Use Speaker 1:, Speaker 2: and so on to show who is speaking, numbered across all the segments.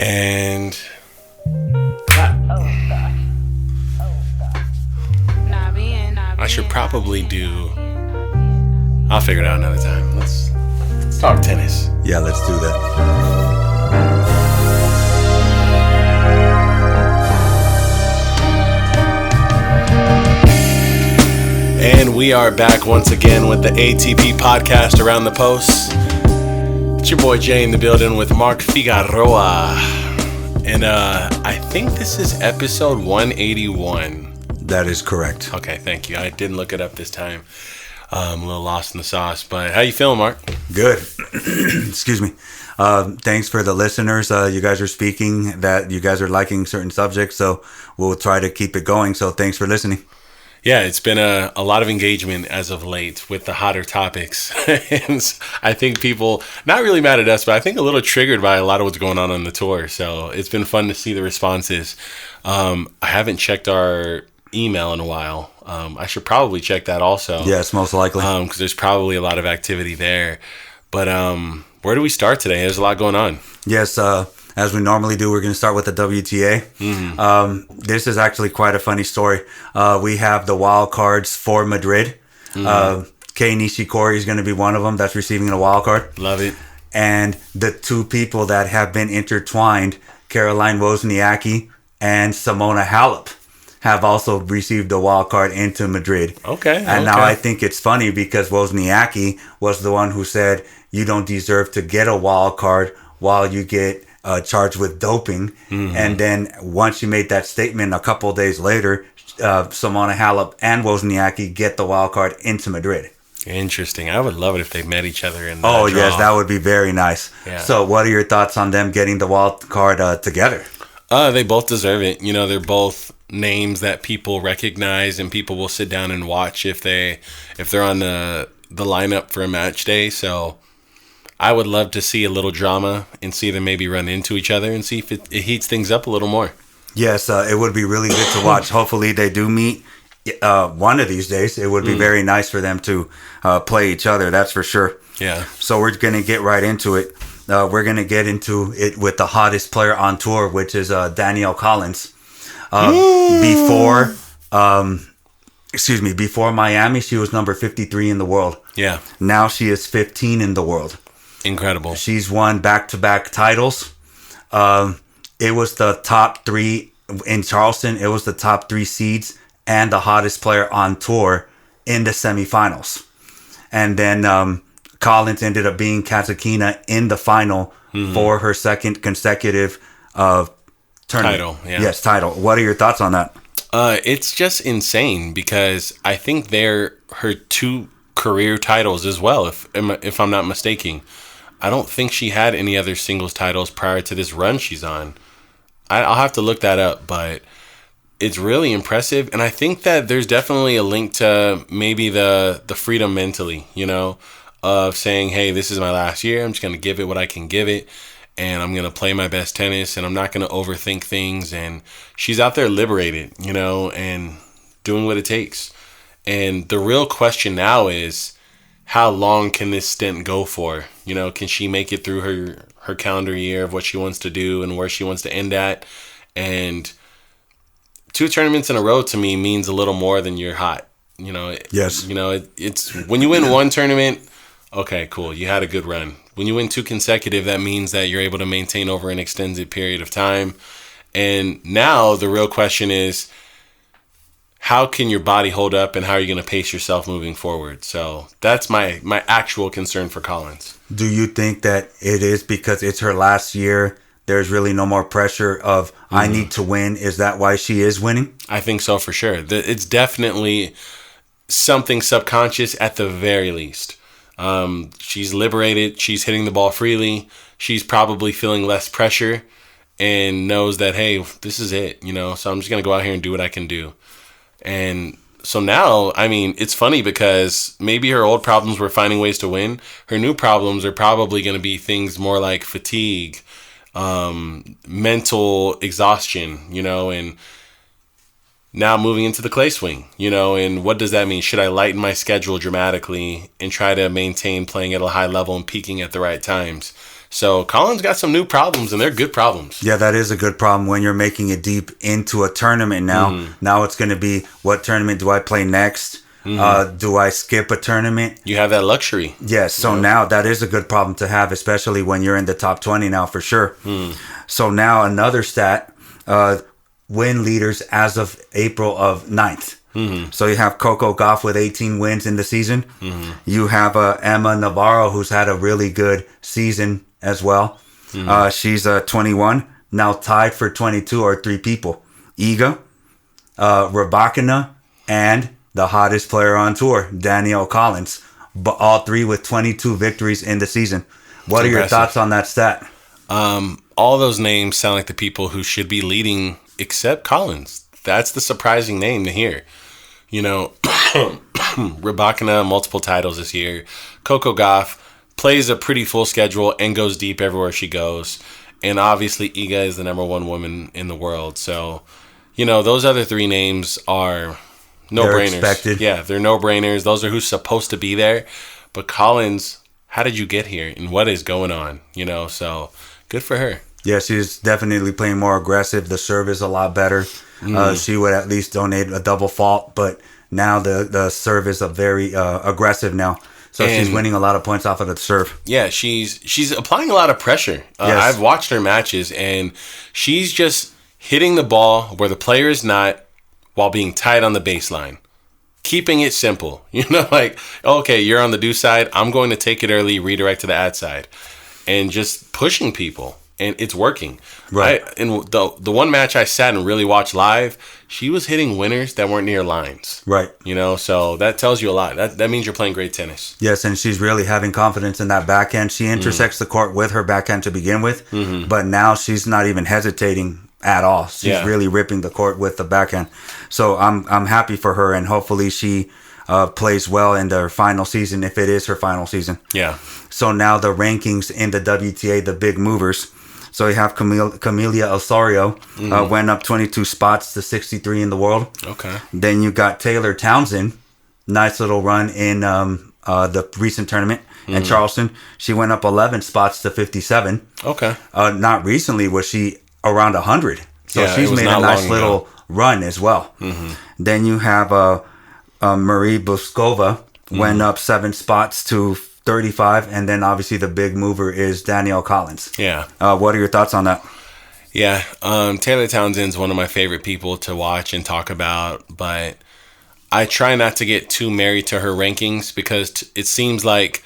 Speaker 1: And I should probably do. I'll figure it out another time. Let's talk tennis.
Speaker 2: Yeah, let's do that.
Speaker 1: And we are back once again with the ATP Podcast Around the Post. It's your boy Jay in the building with Mark Figueroa. And I think this is episode 181.
Speaker 2: That is correct.
Speaker 1: Okay, thank you. I didn't look it up this time. I'm a little lost in the sauce, but how you feeling, Mark?
Speaker 2: Good. Excuse me. Thanks for the listeners. You guys are speaking that you guys are liking certain subjects, so we'll try to keep it going. So thanks for listening.
Speaker 1: Yeah, it's been a lot of engagement as of late with the hotter topics. And I think people, not really mad at us, but I think a little triggered by a lot of what's going on the tour. So it's been fun to see the responses. I haven't checked our email in a while. I should probably check that also.
Speaker 2: Yes, most likely.
Speaker 1: Because there's probably a lot of activity there. But where do we start today? There's a lot going on.
Speaker 2: Yes, as we normally do, we're going to start with the WTA.
Speaker 1: Mm-hmm.
Speaker 2: This is actually quite a funny story. We have the wild cards for Madrid.
Speaker 1: Mm-hmm.
Speaker 2: Kei Nishikori is going to be one of them that's receiving a wild card.
Speaker 1: Love it.
Speaker 2: And the two people that have been intertwined, Caroline Wozniacki and Simona Halep, have also received a wild card into Madrid.
Speaker 1: Okay.
Speaker 2: And now I think it's funny because Wozniacki was the one who said, you don't deserve to get a wild card while you get charged with doping.
Speaker 1: Mm-hmm.
Speaker 2: And then once she made that statement, a couple of days later, Simona Halep and Wozniacki get the wild card into Madrid.
Speaker 1: Interesting. I would love it if they met each other in
Speaker 2: Oh,
Speaker 1: draw.
Speaker 2: yes, that would be very nice.
Speaker 1: Yeah.
Speaker 2: So what are your thoughts on them getting the wild card together?
Speaker 1: They both deserve it. You know, they're both names that people recognize and people will sit down and watch if they're on the lineup for a match day. So I would love to see a little drama and see them maybe run into each other and see if it heats things up a little more.
Speaker 2: Yes, it would be really good to watch. Hopefully they do meet one of these days. It would be very nice for them to play each other, that's for sure.
Speaker 1: Yeah.
Speaker 2: So we're going to get right into it. We're going to get into it with the hottest player on tour, which is Danielle Collins. Before Miami, she was number 53 in the world.
Speaker 1: Yeah.
Speaker 2: Now she is 15 in the world.
Speaker 1: Incredible.
Speaker 2: She's won back-to-back titles. It was the top three in Charleston. It was the top three seeds and the hottest player on tour in the semifinals. And then Collins ended up being Kasatkina in the final for her second consecutive tournament.
Speaker 1: Title, yeah.
Speaker 2: Yes, title. What are your thoughts on that?
Speaker 1: It's just insane because I think they're her two career titles as well, if I'm not mistaken. I don't think she had any other singles titles prior to this run she's on. I'll have to look that up, but it's really impressive. And I think that there's definitely a link to maybe the freedom mentally, you know, of saying, hey, this is my last year. I'm just going to give it what I can give it. And I'm going to play my best tennis and I'm not going to overthink things. And she's out there liberated, you know, and doing what it takes. And the real question now is, how long can this stint go for? You know, can she make it through her calendar year of what she wants to do and where she wants to end at? And 2 tournaments in a row to me means a little more than you're hot. You know,
Speaker 2: yes.
Speaker 1: You know, it's when you win one tournament, okay, cool, you had a good run. When you win 2 consecutive, that means that you're able to maintain over an extended period of time. And now the real question is, how can your body hold up and how are you going to pace yourself moving forward? So that's my actual concern for Collins.
Speaker 2: Do you think that it is because it's her last year? There's really no more pressure of, I need to win. Is that why she is winning?
Speaker 1: I think so for sure. It's definitely something subconscious at the very least. She's liberated. She's hitting the ball freely. She's probably feeling less pressure and knows that, hey, this is it, you know, so I'm just going to go out here and do what I can do. And so now, I mean, it's funny because maybe her old problems were finding ways to win. Her new problems are probably going to be things more like fatigue, mental exhaustion, you know, and now moving into the clay swing, you know, and what does that mean? Should I lighten my schedule dramatically and try to maintain playing at a high level and peaking at the right times? So Collins got some new problems, and they're good problems.
Speaker 2: Yeah, that is a good problem when you're making it deep into a tournament now. Now it's going to be, what tournament do I play next? Do I skip a tournament?
Speaker 1: You have that luxury.
Speaker 2: Yes, so now that is a good problem to have, especially when you're in the top 20 now for sure. So now another stat, win leaders as of April of 9th. So you have Coco Gauff with 18 wins in the season. You have Emma Navarro, who's had a really good season as well. She's 21, now tied for 22 are 3 people. Iga, Rybakina, and the hottest player on tour, Danielle Collins. But all 3 with 22 victories in the season. What are your thoughts on that stat?
Speaker 1: All those names sound like the people who should be leading, except Collins. That's the surprising name to hear. You know, Rybakina, multiple titles this year. Coco Gauff plays a pretty full schedule and goes deep everywhere she goes. And obviously, Iga is the number 1 woman in the world. So, you know, those other 3 names are no-brainers.
Speaker 2: Expected.
Speaker 1: Yeah, they're no-brainers. Those are who's supposed to be there. But Collins, how did you get here? And what is going on? You know, so good for her.
Speaker 2: Yeah, she's definitely playing more aggressive. The serve is a lot better. She would at least donate a double fault, but now the serve is a very aggressive now. So she's winning a lot of points off of the serve.
Speaker 1: Yeah, she's applying a lot of pressure.
Speaker 2: Yes.
Speaker 1: I've watched her matches, and she's just hitting the ball where the player is not while being tight on the baseline. Keeping it simple. You know, like, okay, you're on the do side. I'm going to take it early, redirect to the ad side. And just pushing people. And it's working.
Speaker 2: Right.
Speaker 1: And the one match I sat and really watched live, she was hitting winners that weren't near lines.
Speaker 2: Right.
Speaker 1: You know, so that tells you a lot. That means you're playing great tennis.
Speaker 2: Yes, and she's really having confidence in that backhand. She intersects the court with her backhand to begin with, but now she's not even hesitating at all. She's really ripping the court with the backhand. So I'm happy for her, and hopefully she plays well in their final season, if it is her final season.
Speaker 1: Yeah.
Speaker 2: So now the rankings in the WTA, the big movers. So you have Camelia Osorio went up 22 spots to 63 in the world.
Speaker 1: Okay.
Speaker 2: Then you got Taylor Townsend, nice little run in the recent tournament in Charleston. She went up 11 spots to 57.
Speaker 1: Okay.
Speaker 2: Not recently was she around 100. So
Speaker 1: Yeah,
Speaker 2: she's made a nice little run as well. Then you have Marie Boskova went up 7 spots to 35, and then obviously the big mover is Danielle Collins.
Speaker 1: Yeah.
Speaker 2: What are your thoughts on that?
Speaker 1: Yeah. Taylor Townsend's one of my favorite people to watch and talk about, but I try not to get too married to her rankings because it seems like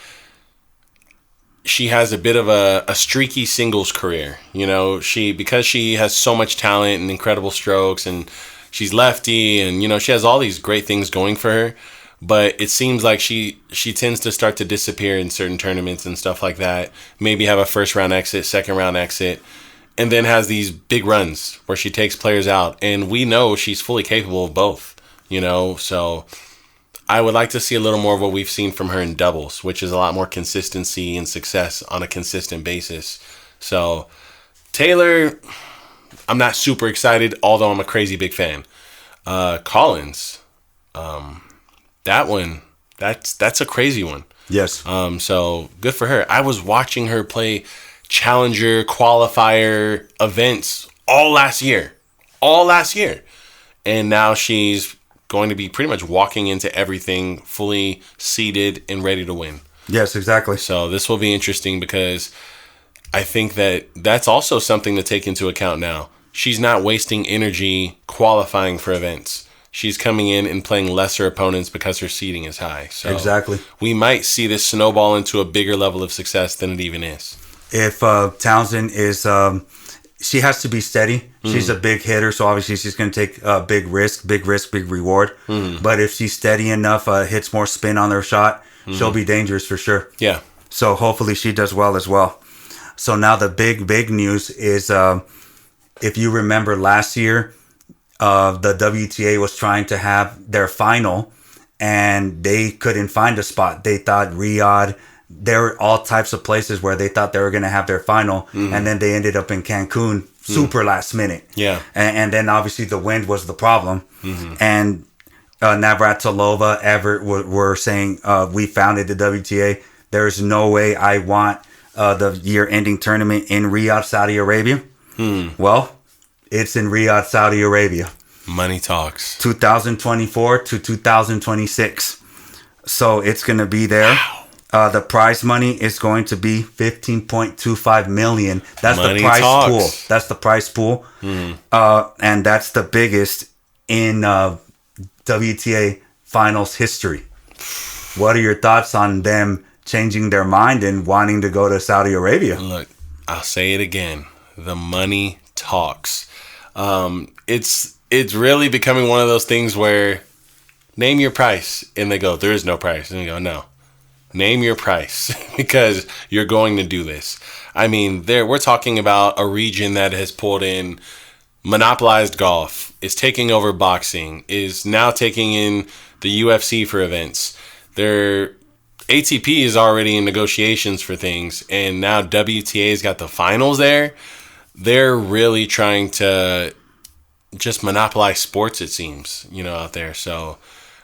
Speaker 1: she has a bit of a streaky singles career. You know, because she has so much talent and incredible strokes, and she's lefty, and, you know, she has all these great things going for her. But it seems like she tends to start to disappear in certain tournaments and stuff like that. Maybe have a first round exit, second round exit, and then has these big runs where she takes players out. And we know she's fully capable of both, you know. So I would like to see a little more of what we've seen from her in doubles, which is a lot more consistency and success on a consistent basis. So Taylor, I'm not super excited, although I'm a crazy big fan. Collins, that one, that's a crazy one.
Speaker 2: Yes.
Speaker 1: So good for her. I was watching her play challenger, qualifier events all last year. And now she's going to be pretty much walking into everything fully seated and ready to win.
Speaker 2: Yes, exactly.
Speaker 1: So this will be interesting because I think that's also something to take into account now. She's not wasting energy qualifying for events. She's coming in and playing lesser opponents because her seeding is high. So
Speaker 2: exactly.
Speaker 1: We might see this snowball into a bigger level of success than it even is.
Speaker 2: If Townsend is, she has to be steady. She's a big hitter, so obviously she's going to take a big risk, big reward. But if she's steady enough, hits more spin on her shot, she'll be dangerous for sure.
Speaker 1: Yeah.
Speaker 2: So hopefully she does well as well. So now the big news is, if you remember last year, the WTA was trying to have their final, and they couldn't find a spot. They thought Riyadh, there were all types of places where they thought they were going to have their final, and then they ended up in Cancun super last minute. Yeah. And then obviously the wind was the problem. And Navratilova, Everett were saying, we founded the WTA. There's no way I want the year-ending tournament in Riyadh, Saudi Arabia? Well, it's in Riyadh, Saudi Arabia.
Speaker 1: Money talks.
Speaker 2: 2024 to 2026. So it's going to be there. Wow. The prize money is going to be $15.25 million. That's money the prize talks. Pool. That's the prize pool. And that's the biggest in WTA Finals history. What are your thoughts on them changing their mind and wanting to go to Saudi Arabia?
Speaker 1: Look, I'll say it again. The money talks. It's really becoming one of those things where name your price, and they go, there is no price. And you go, no. Name your price because you're going to do this. I mean, we're talking about a region that has pulled in monopolized golf, is taking over boxing, is now taking in the UFC for events. Their ATP is already in negotiations for things, and now WTA's got the finals there. They're really trying to just monopolize sports, it seems, out there. So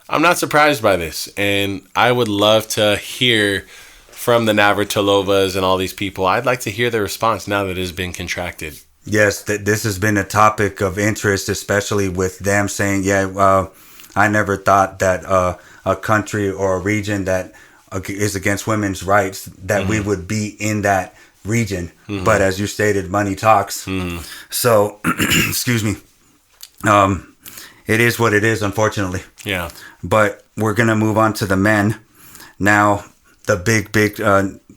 Speaker 1: I'm not surprised by this, and I would love to hear from the Navratilovas and all these people. I'd like to hear their response now that it has been contracted.
Speaker 2: Yes, this has been a topic of interest, especially with them saying, I never thought that a country or a region that is against women's rights, that we would be in that region. But as you stated, money talks. So, excuse me. It is what it is, unfortunately.
Speaker 1: Yeah.
Speaker 2: But we're going to move on to the men. Now, the big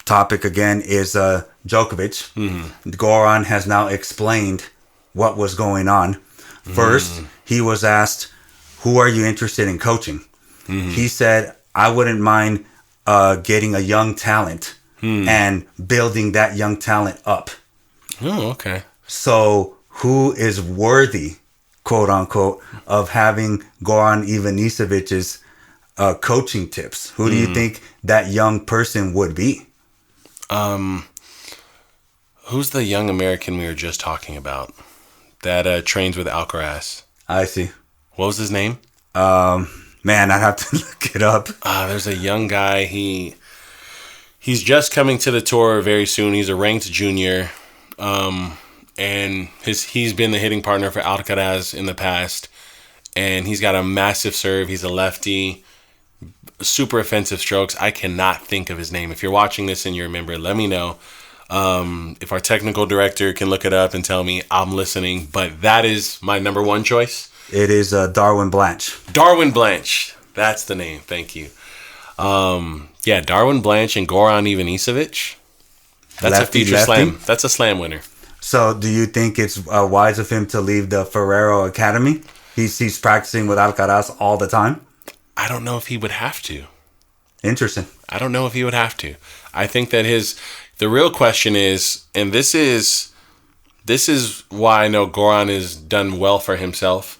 Speaker 2: topic again is Djokovic. Goran has now explained what was going on. First, he was asked, who are you interested in coaching? He said, I wouldn't mind getting a young talent and building that young talent up.
Speaker 1: Oh, okay.
Speaker 2: So who is worthy, quote unquote, of having Goran Ivanisevic's coaching tips? Who do you think that young person would be?
Speaker 1: Who's the young American we were just talking about that trains with Alcaraz?
Speaker 2: I see.
Speaker 1: What was his name?
Speaker 2: Man, I'd have to look it up.
Speaker 1: There's a young guy. He's just coming to the tour very soon. He's a ranked junior. And he's been the hitting partner for Alcaraz in the past. And he's got a massive serve. He's a lefty. Super offensive strokes. I cannot think of his name. If you're watching this and you remember, let me know. If our technical director can look it up and tell me, I'm listening. But that is my number one choice.
Speaker 2: It is Darwin Blanche.
Speaker 1: Darwin Blanche. That's the name. Thank you. Darwin Blanche and Goran Ivanisevic. That's a future slam. That's a slam winner.
Speaker 2: So do you think it's wise of him to leave the Ferrero Academy? He's practicing with Alcaraz all the time?
Speaker 1: I don't know if he would have to.
Speaker 2: Interesting.
Speaker 1: I don't know if he would have to. I think that the real question is, and this is why I know Goran has done well for himself.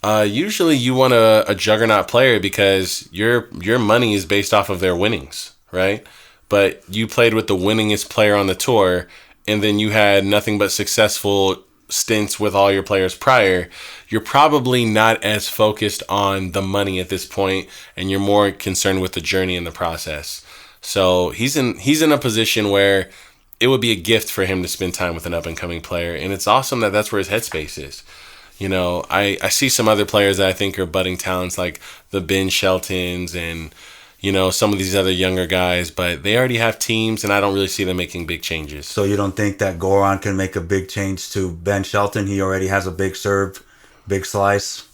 Speaker 1: Usually you want a juggernaut player because your money is based off of their winnings, right? But you played with the winningest player on the tour, and then you had nothing but successful stints with all your players prior. You're probably not as focused on the money at this point, and you're more concerned with the journey and the process. So he's in a position where it would be a gift for him to spend time with an up-and-coming player, and it's awesome that that's where his headspace is. I see some other players that I think are budding talents, like the Ben Sheltons and, some of these other younger guys, but they already have teams, and I don't really see them making big changes.
Speaker 2: So you don't think that Goran can make a big change to Ben Shelton? He already has a big serve, big slice.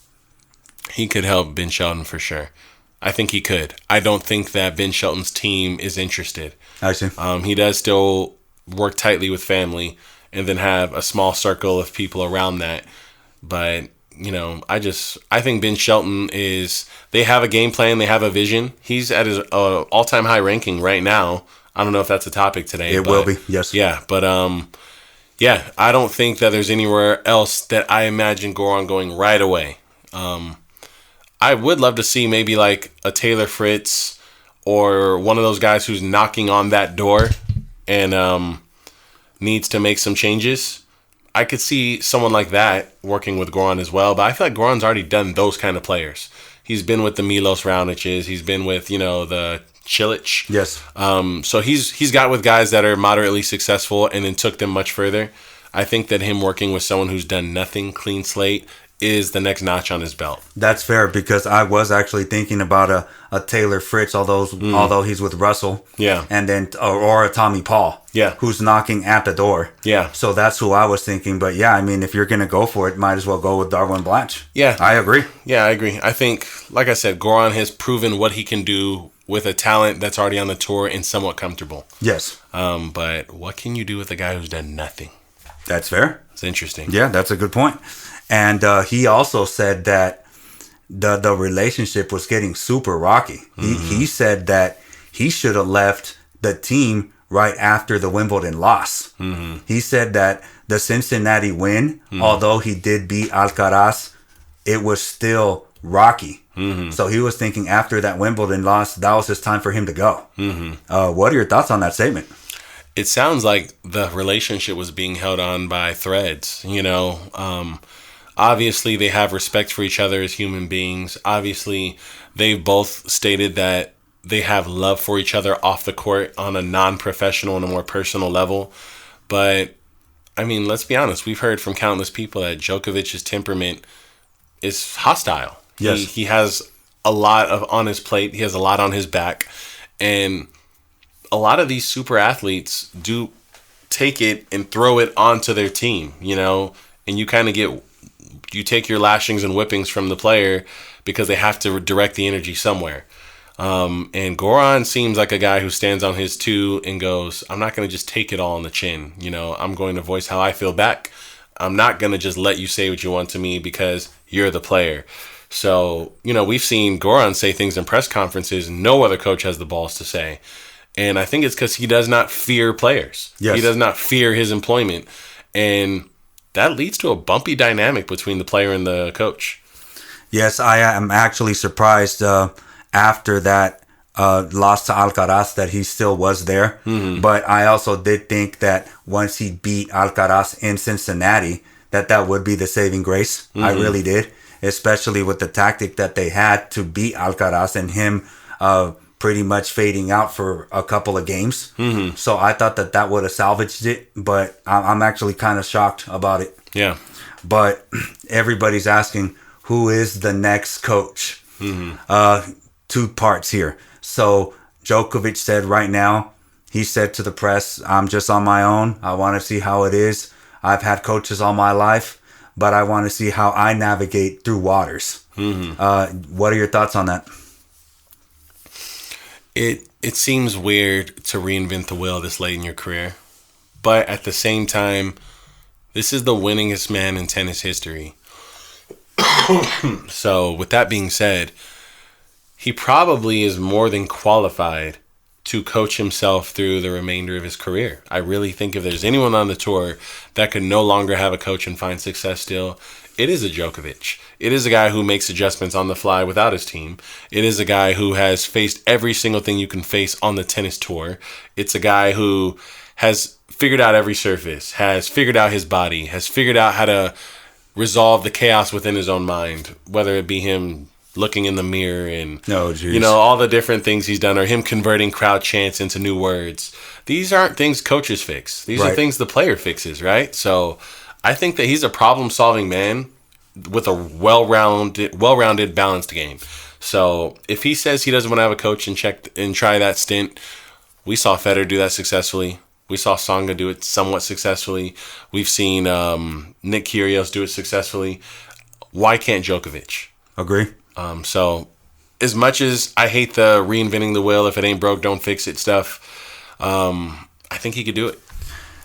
Speaker 1: He could help Ben Shelton for sure. I think he could. I don't think that Ben Shelton's team is interested. I see. He does still work tightly with family and then have a small circle of people around that. But, I think Ben Shelton they have a game plan, they have a vision. He's at his all-time high ranking right now. I don't know if that's a topic today.
Speaker 2: It will be, yes.
Speaker 1: Yeah, but, I don't think that there's anywhere else that I imagine Goran going right away. I would love to see maybe like a Taylor Fritz or one of those guys who's knocking on that door and needs to make some changes. I could see someone like that working with Goran as well, but I feel like Goran's already done those kind of players. He's been with the Milos Raoniches. He's been with, the Cilic.
Speaker 2: Yes.
Speaker 1: So he's got with guys that are moderately successful and then took them much further. I think that him working with someone who's done nothing, clean slate, is the next notch on his belt.
Speaker 2: That's fair, because I was actually thinking about a Taylor Fritz, although he's with Russell.
Speaker 1: Yeah.
Speaker 2: And then or a Tommy Paul.
Speaker 1: Yeah.
Speaker 2: Who's knocking at the door.
Speaker 1: Yeah.
Speaker 2: So that's who I was thinking. But yeah, I mean, if you're gonna go for it, might as well go with Darwin Blanche.
Speaker 1: Yeah.
Speaker 2: I agree.
Speaker 1: Yeah, I agree. I think, like I said, Goran has proven what he can do with a talent that's already on the tour and somewhat comfortable.
Speaker 2: Yes.
Speaker 1: But what can you do with a guy who's done nothing?
Speaker 2: That's fair.
Speaker 1: It's interesting.
Speaker 2: Yeah, that's a good point. And he also said that the relationship was getting super rocky. He said that he should have left the team right after the Wimbledon loss. He said that the Cincinnati win, although he did beat Alcaraz, it was still rocky. So he was thinking after that Wimbledon loss, that was his time for him to go. What are your thoughts on that statement?
Speaker 1: It sounds like the relationship was being held on by threads, Obviously, they have respect for each other as human beings. Obviously, they've both stated that they have love for each other off the court on a non-professional and a more personal level. But, I mean, let's be honest. We've heard from countless people that Djokovic's temperament is hostile.
Speaker 2: Yes.
Speaker 1: He has a lot on his plate. He has a lot on his back. And a lot of these super athletes do take it and throw it onto their team, and you kind of you take your lashings and whippings from the player because they have to direct the energy somewhere. And Goran seems like a guy who stands on his two and goes, I'm not going to just take it all on the chin. I'm going to voice how I feel back. I'm not going to just let you say what you want to me because you're the player. So, we've seen Goran say things in press conferences no other coach has the balls to say. And I think it's because he does not fear players.
Speaker 2: Yes.
Speaker 1: He does not fear his employment. And that leads to a bumpy dynamic between the player and the coach.
Speaker 2: Yes, I am actually surprised after that loss to Alcaraz that he still was there. But I also did think that once he beat Alcaraz in Cincinnati, that would be the saving grace. I really did, especially with the tactic that they had to beat Alcaraz and him pretty much fading out for a couple of games. So I thought that would have salvaged it, but I'm actually kind of shocked about it.
Speaker 1: Yeah.
Speaker 2: But everybody's asking, who is the next coach? Two parts here. So Djokovic said right now, he said to the press, I'm just on my own. I want to see how it is. I've had coaches all my life, but I want to see how I navigate through waters. What are your thoughts on that?
Speaker 1: It seems weird to reinvent the wheel this late in your career. But at the same time, this is the winningest man in tennis history. So with that being said, he probably is more than qualified to coach himself through the remainder of his career. I really think if there's anyone on the tour that could no longer have a coach and find success still, it is a Djokovic. It is a guy who makes adjustments on the fly without his team. It is a guy who has faced every single thing you can face on the tennis tour. It's a guy who has figured out every surface, has figured out his body, has figured out how to resolve the chaos within his own mind, whether it be him looking in the mirror and all the different things he's done, or him converting crowd chants into new words. These aren't things coaches fix. These are things the player fixes, right? So I think that he's a problem-solving man with a well-rounded, balanced game. So if he says he doesn't want to have a coach and try that stint, we saw Federer do that successfully. We saw Tsonga do it somewhat successfully. We've seen Nick Kyrgios do it successfully. Why can't Djokovic?
Speaker 2: Agree.
Speaker 1: So as much as I hate the reinventing the wheel, if it ain't broke, don't fix it stuff, I think he could do it.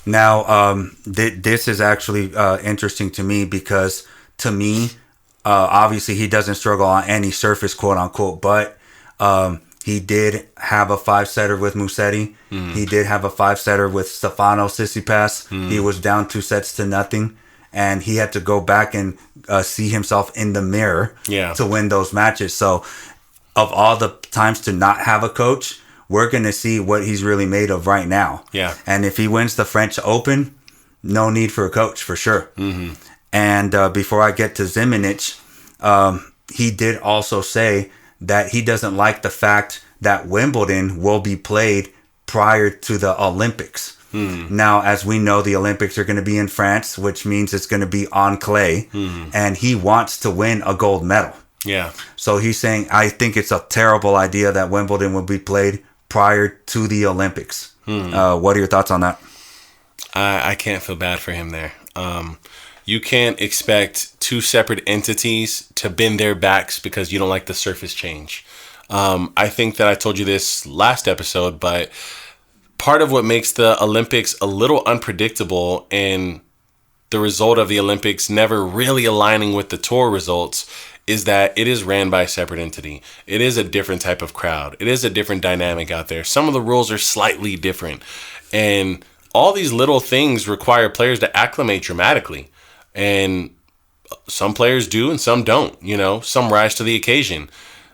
Speaker 2: Now, this is actually interesting to me because, to me, obviously he doesn't struggle on any surface, quote unquote, but he did have a 5-setter with Musetti. He did have a 5-setter with Stefano Tsitsipas. He was down 2-0, and he had to go back and see himself in the mirror to win those matches. So, of all the times to not have a coach, we're going to see what he's really made of right now. Yeah. And if he wins the French Open, no need for a coach for sure. And before I get to Zimonjić, he did also say that he doesn't like the fact that Wimbledon will be played prior to the Olympics. Now, as we know, the Olympics are going to be in France, which means it's going to be on clay, and he wants to win a gold medal.
Speaker 1: Yeah.
Speaker 2: So he's saying, I think it's a terrible idea that Wimbledon will be played prior to the Olympics. What are your thoughts on that?
Speaker 1: I can't feel bad for him there. You can't expect two separate entities to bend their backs because you don't like the surface change. I think that I told you this last episode, but part of what makes the Olympics a little unpredictable and the result of the Olympics never really aligning with the tour results is that it is ran by a separate entity. It is a different type of crowd. It is a different dynamic out there. Some of the rules are slightly different. And all these little things require players to acclimate dramatically. And some players do and some don't. Some rise to the occasion.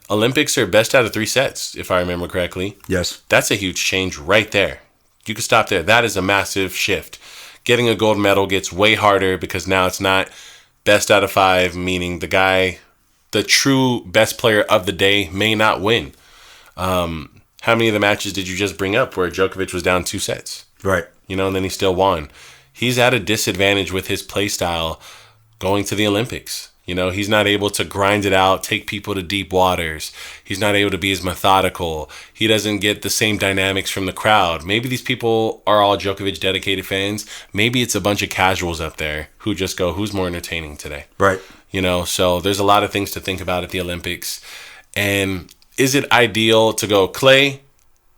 Speaker 1: Olympics are best out of 3 sets, if I remember correctly.
Speaker 2: Yes.
Speaker 1: That's a huge change right there. You can stop there. That is a massive shift. Getting a gold medal gets way harder because now it's not best out of 5, meaning the true best player of the day may not win. How many of the matches did you just bring up where Djokovic was down 2 sets?
Speaker 2: Right.
Speaker 1: And then he still won. He's at a disadvantage with his play style going to the Olympics. He's not able to grind it out, take people to deep waters. He's not able to be as methodical. He doesn't get the same dynamics from the crowd. Maybe these people are all Djokovic dedicated fans. Maybe it's a bunch of casuals up there who just go, who's more entertaining today?
Speaker 2: Right.
Speaker 1: So there's a lot of things to think about at the Olympics. And is it ideal to go clay,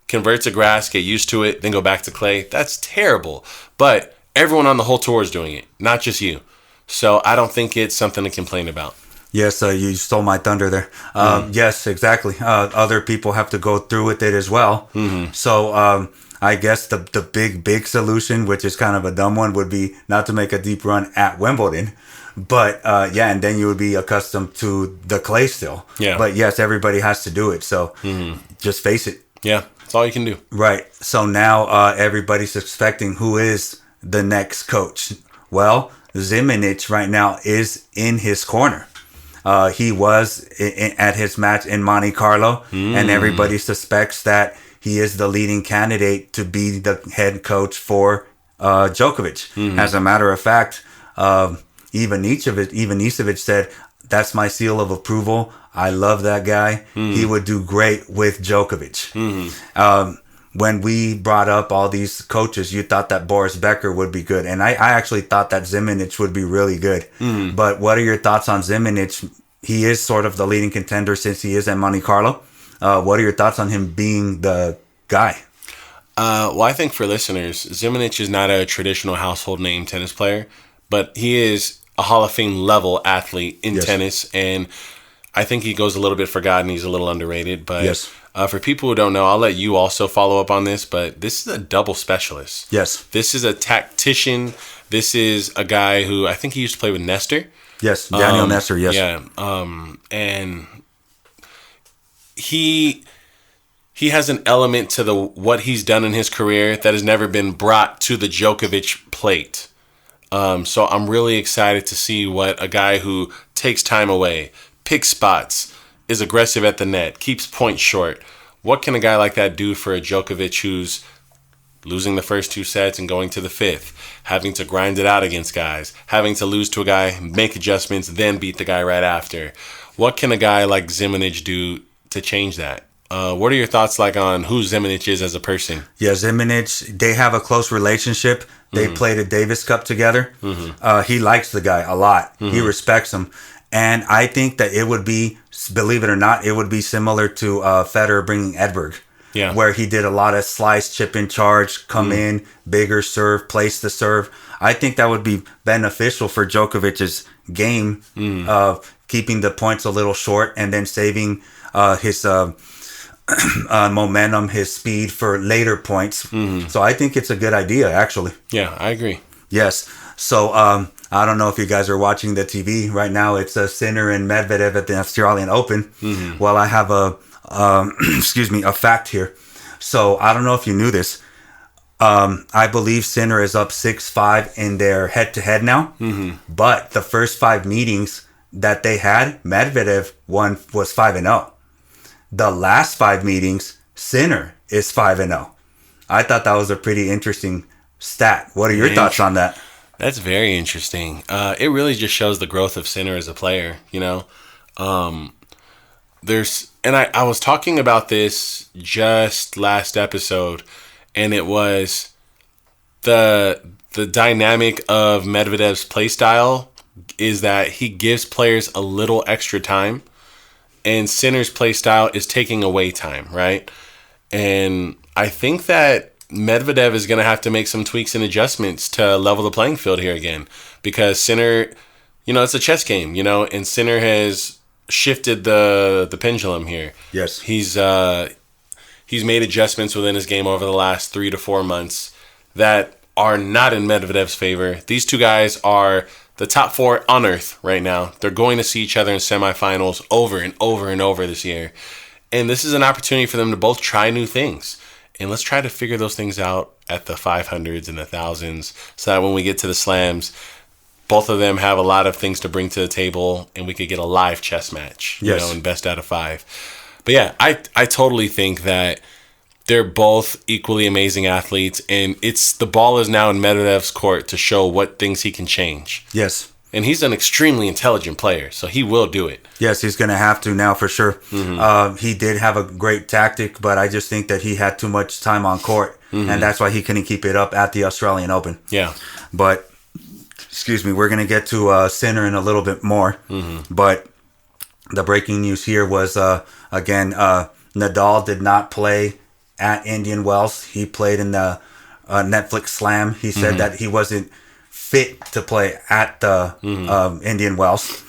Speaker 1: convert to grass, get used to it, then go back to clay? That's terrible. But everyone on the whole tour is doing it, not just you. So I don't think it's something to complain about.
Speaker 2: Yes, you stole my thunder there. Yes, exactly. Other people have to go through with it as well. So I guess the big solution, which is kind of a dumb one, would be not to make a deep run at Wimbledon. But and then you would be accustomed to the clay still.
Speaker 1: Yeah.
Speaker 2: But yes, everybody has to do it. So just face it.
Speaker 1: Yeah, that's all you can do.
Speaker 2: Right. So now everybody's expecting who is the next coach. Well, Zimonjić right now is in his corner. He was at his match in Monte Carlo, and everybody suspects that he is the leading candidate to be the head coach for Djokovic. As a matter of fact, Ivanisevic said, "That's my seal of approval. I love that guy. He would do great with Djokovic." When we brought up all these coaches, you thought that Boris Becker would be good. And I actually thought that Zimonjić would be really good. But what are your thoughts on Zimonjić? He is sort of the leading contender since he is at Monte Carlo. What are your thoughts on him being the guy?
Speaker 1: Well, I think for listeners, Zimonjić is not a traditional household name tennis player, but he is a Hall of Fame level athlete in tennis. And I think he goes a little bit forgotten. He's a little underrated. But for people who don't know, I'll let you also follow up on this. But this is a double specialist.
Speaker 2: Yes.
Speaker 1: This is a tactician. This is a guy who I think he used to play with Nestor.
Speaker 2: Yes, Daniel Nestor, yes.
Speaker 1: Yeah. And he has an element to what he's done in his career that has never been brought to the Djokovic plate. So I'm really excited to see what a guy who takes time away, picks spots, is aggressive at the net, keeps points short. What can a guy like that do for a Djokovic who's losing the first 2 sets and going to the 5th, having to grind it out against guys, having to lose to a guy, make adjustments, then beat the guy right after? What can a guy like Zimonjić do to change that? What are your thoughts on who Zimonjić is as a person?
Speaker 2: Yeah, Zimonjić, they have a close relationship. They played a Davis Cup together. He likes the guy a lot. He respects him. And I think that it would be, believe it or not, it would be similar to Federer bringing Edberg.
Speaker 1: Yeah.
Speaker 2: Where he did a lot of slice, chip in charge, come in, bigger serve, place the serve. I think that would be beneficial for Djokovic's game, keeping the points a little short and then saving his momentum, his speed for later points. So I think it's a good idea, actually.
Speaker 1: Yeah, I agree.
Speaker 2: Yes. So I don't know if you guys are watching the TV right now. It's Sinner and Medvedev at the Australian Open. Well, I have a fact here. So I don't know if you knew this. I believe Sinner is up 6-5 in their head-to-head now. But the first 5 meetings that they had, Medvedev was 5-0. The last 5 meetings, Sinner is 5-0. I thought that was a pretty interesting stat. What are your thoughts on that?
Speaker 1: That's very interesting. It really just shows the growth of Sinner as a player, you know. I was talking about this just last episode, and it was the dynamic of Medvedev's play style is that he gives players a little extra time, and Sinner's play style is taking away time, right? And I think that Medvedev is going to have to make some tweaks and adjustments to level the playing field here again, because Sinner, you know, it's a chess game, you know, and Sinner has shifted the pendulum here.
Speaker 2: Yes.
Speaker 1: He's made adjustments within his game over the last 3 to 4 months that are not in Medvedev's favor. These two guys are the top 4 on earth right now. They're going to see each other in semifinals over and over and over this year. And this is an opportunity for them to both try new things. And let's try to figure those things out at the 500s and the 1000s so that when we get to the slams, both of them have a lot of things to bring to the table and we could get a live chess match, you know, in best out of 5. But yeah, I totally think that they're both equally amazing athletes, and the ball is now in Medvedev's court to show what things he can change.
Speaker 2: Yes.
Speaker 1: And he's an extremely intelligent player, so he will do it.
Speaker 2: Yes, he's going to have to now for sure. Mm-hmm. He did have a great tactic, but I just think that he had too much time on court, and that's why he couldn't keep it up at the Australian Open.
Speaker 1: Yeah.
Speaker 2: But, excuse me, we're going to get to Sinner in a little bit more. Mm-hmm. But the breaking news here was, again, Nadal did not play at Indian Wells. He played in the Netflix Slam. He said that he wasn't fit to play at the Indian Wells.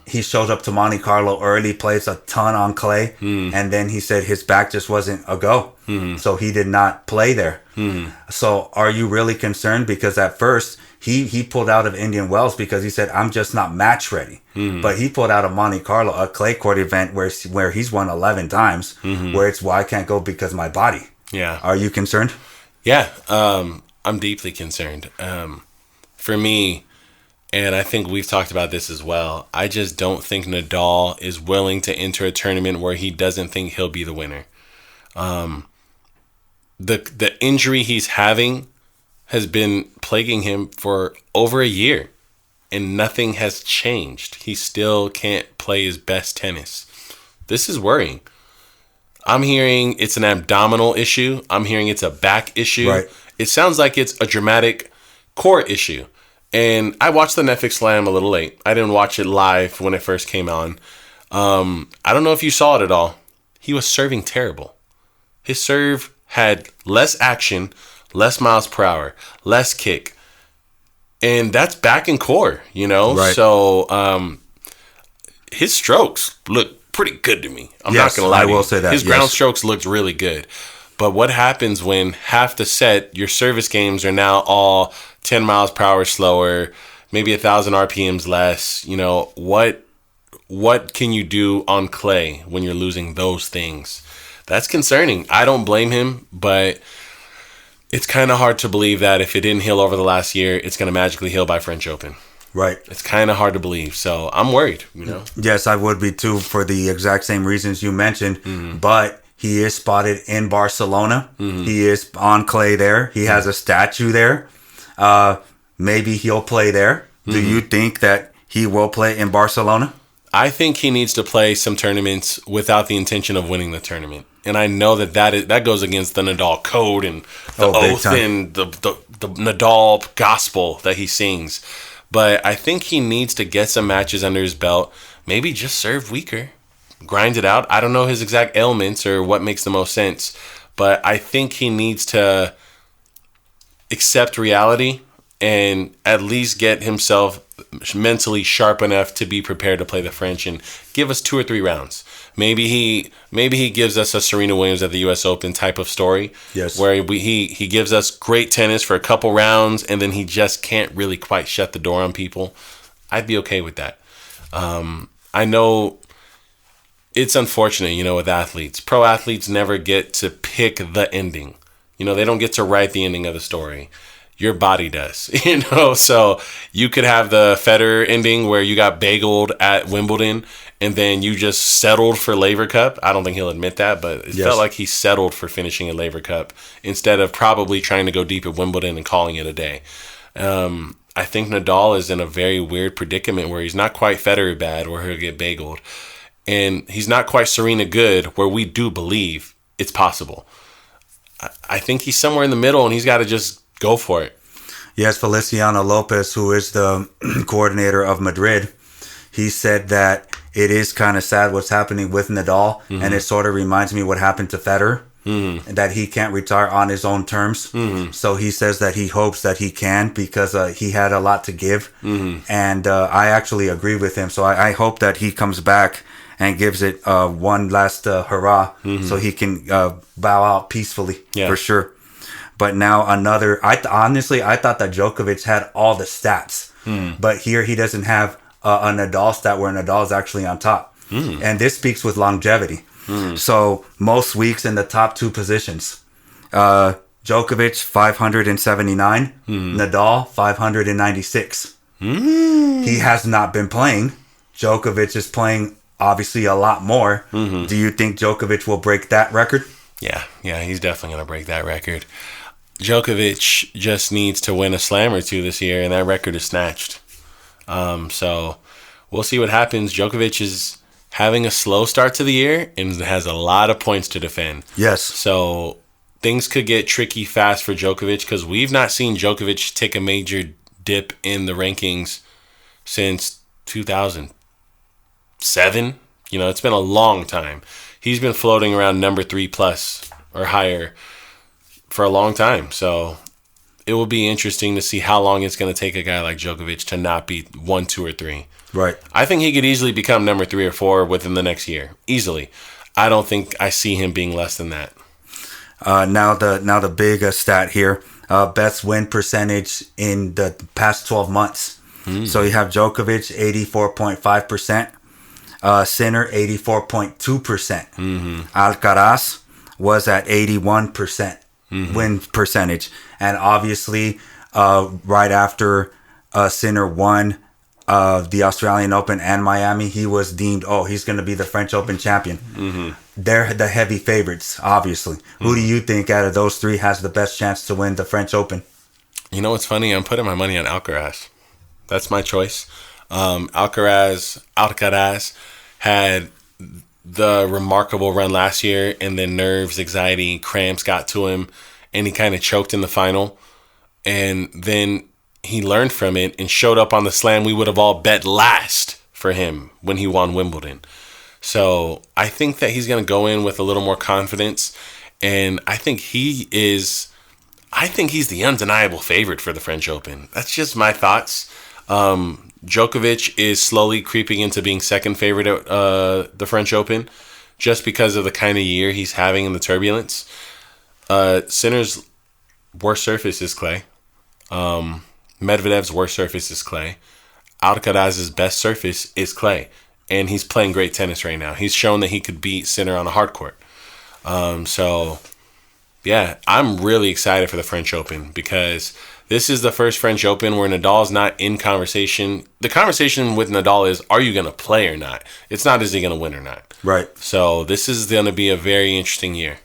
Speaker 2: He showed up to Monte Carlo early, plays a ton on clay, and then he said his back just wasn't a go. So he did not play there. So are you really concerned? Because at first he pulled out of Indian Wells because he said, I'm just not match ready. But he pulled out of Monte Carlo, a clay court event where he's won 11 times, where it's, well, I can't go because my body.
Speaker 1: Yeah.
Speaker 2: Are you concerned?
Speaker 1: Yeah. I'm deeply concerned. For me, and I think we've talked about this as well, I just don't think Nadal is willing to enter a tournament where he doesn't think he'll be the winner. The injury he's having has been plaguing him for over a year, and nothing has changed. He still can't play his best tennis. This is worrying. I'm hearing it's an abdominal issue. I'm hearing it's a back issue.
Speaker 2: Right.
Speaker 1: It sounds like it's a dramatic core issue. And I watched the Netflix Slam a little late. I didn't watch it live when it first came on. I don't know if you saw it at all. He was serving terrible. His serve had less action, less miles per hour, less kick. And that's back and core, you know?
Speaker 2: Right.
Speaker 1: So his strokes look pretty good to me. I'm not going to lie to you.
Speaker 2: I will say that.
Speaker 1: His ground strokes looked really good. But what happens when half the set, your service games are now all 10 miles per hour slower, maybe 1,000 RPMs less? You know, what can you do on clay when you're losing those things? That's concerning. I don't blame him, but it's kind of hard to believe that if it didn't heal over the last year, it's going to magically heal by French Open.
Speaker 2: Right.
Speaker 1: It's kind of hard to believe. So I'm worried, you know?
Speaker 2: Yes, I would be too, for the exact same reasons you mentioned. But he is spotted in Barcelona. He is on clay there. He has a statue there. Maybe he'll play there. Do you think that he will play in Barcelona?
Speaker 1: I think he needs to play some tournaments without the intention of winning the tournament. And I know that goes against the Nadal code and the oath and the Nadal gospel that he sings. But I think he needs to get some matches under his belt. Maybe just serve weaker. Grind it out. I don't know his exact ailments or what makes the most sense. But I think he needs to accept reality and at least get himself mentally sharp enough to be prepared to play the French and give us 2 or 3 rounds. Maybe he gives us a Serena Williams at the U.S. Open type of story.
Speaker 2: Yes.
Speaker 1: Where he gives us great tennis for a couple rounds and then he just can't really quite shut the door on people. I'd be okay with that. I know it's unfortunate, you know, with athletes. Pro athletes never get to pick the ending. You know, they don't get to write the ending of the story. your body does, So you could have the Federer ending where you got bageled at Wimbledon and then you just settled for Laver Cup. I don't think he'll admit that, but it felt like he settled for finishing a Laver Cup instead of probably trying to go deep at Wimbledon and calling it a day. I think Nadal is in a very weird predicament where he's not quite Federer bad, where he'll get bageled, and he's not quite Serena good, where we do believe it's possible. I think he's somewhere in the middle, and he's got to just go for it.
Speaker 2: Yes, Feliciano Lopez, who is the coordinator of Madrid, he said that it is kind of sad what's happening with Nadal, and it sort of reminds me what happened to Federer, that he can't retire on his own terms. So he says that he hopes that he can because he had a lot to give, and I actually agree with him. So I hope that he comes back and gives it one last hurrah so he can bow out peacefully, for sure. But now another, honestly, I thought that Djokovic had all the stats, but here he doesn't have a Nadal stat where Nadal is actually on top. And this speaks with longevity. So most weeks in the top two positions, Djokovic 579, Nadal 596. He has not been playing. Djokovic is playing obviously a lot more. Do you think Djokovic will break that record?
Speaker 1: Yeah, he's definitely going to break that record. Djokovic just needs to win a slam or two this year, and that record is snatched. So we'll see what happens. Djokovic is having a slow start to the year and has a lot of points to defend.
Speaker 2: Yes.
Speaker 1: So things could get tricky fast for Djokovic because we've not seen Djokovic take a major dip in the rankings since 2007. It's been a long time. He's been floating around number 3+ or higher for a long time. So it will be interesting to see how long it's going to take a guy like Djokovic to not be 1, 2, or 3.
Speaker 2: Right.
Speaker 1: I think he could easily become number 3 or 4 within the next year. Easily. I don't think I see him being less than that.
Speaker 2: Now the big stat here. Best win percentage in the past 12 months. So you have Djokovic 84.5%. Sinner 84.2%. Alcaraz was at 81% win percentage. And obviously, right after Sinner won the Australian Open and Miami, he was deemed, he's going to be the French Open champion. They're the heavy favorites, obviously. Who do you think out of those three has the best chance to win the French Open?
Speaker 1: You know what's funny? I'm putting my money on Alcaraz. That's my choice. Alcaraz had the remarkable run last year, and then nerves, anxiety, cramps got to him, and he kind of choked in the final. And then he learned from it and showed up on the slam we would have all bet last for him when he won Wimbledon. So I think that he's going to go in with a little more confidence, and I think he's the undeniable favorite for the French Open. That's just my thoughts. Djokovic is slowly creeping into being second favorite at the French Open just because of the kind of year he's having in the turbulence. Sinner's worst surface is clay. Medvedev's worst surface is clay. Alcaraz's best surface is clay. And he's playing great tennis right now. He's shown that he could beat Sinner on a hard court. So, yeah, I'm really excited for the French Open because this is the first French Open where Nadal's not in conversation. The conversation with Nadal is, are you going to play or not? It's not, is he going to win or not?
Speaker 2: Right.
Speaker 1: So this is going to be a very interesting year.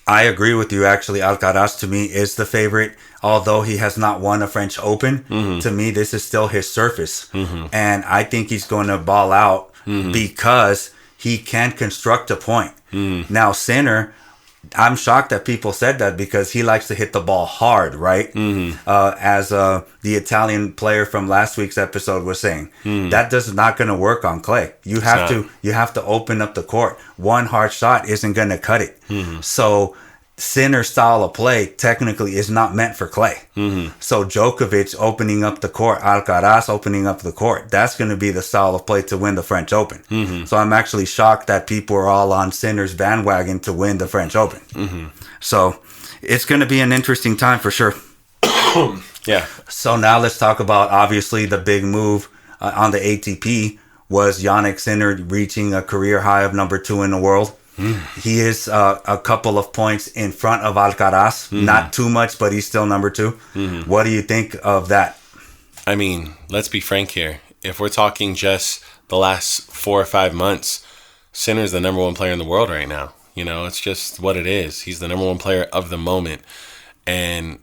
Speaker 2: I agree with you, actually. Alcaraz, to me, is the favorite. Although he has not won a French Open, to me, this is still his surface. And I think he's going to ball out because he can construct a point. Now, Sinner, I'm shocked that people said that because he likes to hit the ball hard, right? As the Italian player from last week's episode was saying, that does not going to work on clay. You have to open up the court. One hard shot isn't going to cut it. So Sinner's style of play technically is not meant for clay. So Djokovic opening up the court, Alcaraz opening up the court, that's going to be the style of play to win the French Open. So I'm actually shocked that people are all on Sinner's bandwagon to win the French Open. So it's going to be an interesting time for sure.
Speaker 1: Yeah.
Speaker 2: So now let's talk about, obviously, the big move on the ATP was Jannik Sinner reaching a career high of number 2 in the world. He is a couple of points in front of Alcaraz. Not too much, but he's still number 2. What do you think of that?
Speaker 1: I mean, let's be frank here. If we're talking just the last 4 or 5 months, Sinner's the number 1 player in the world right now. You know, it's just what it is. He's the number 1 player of the moment. And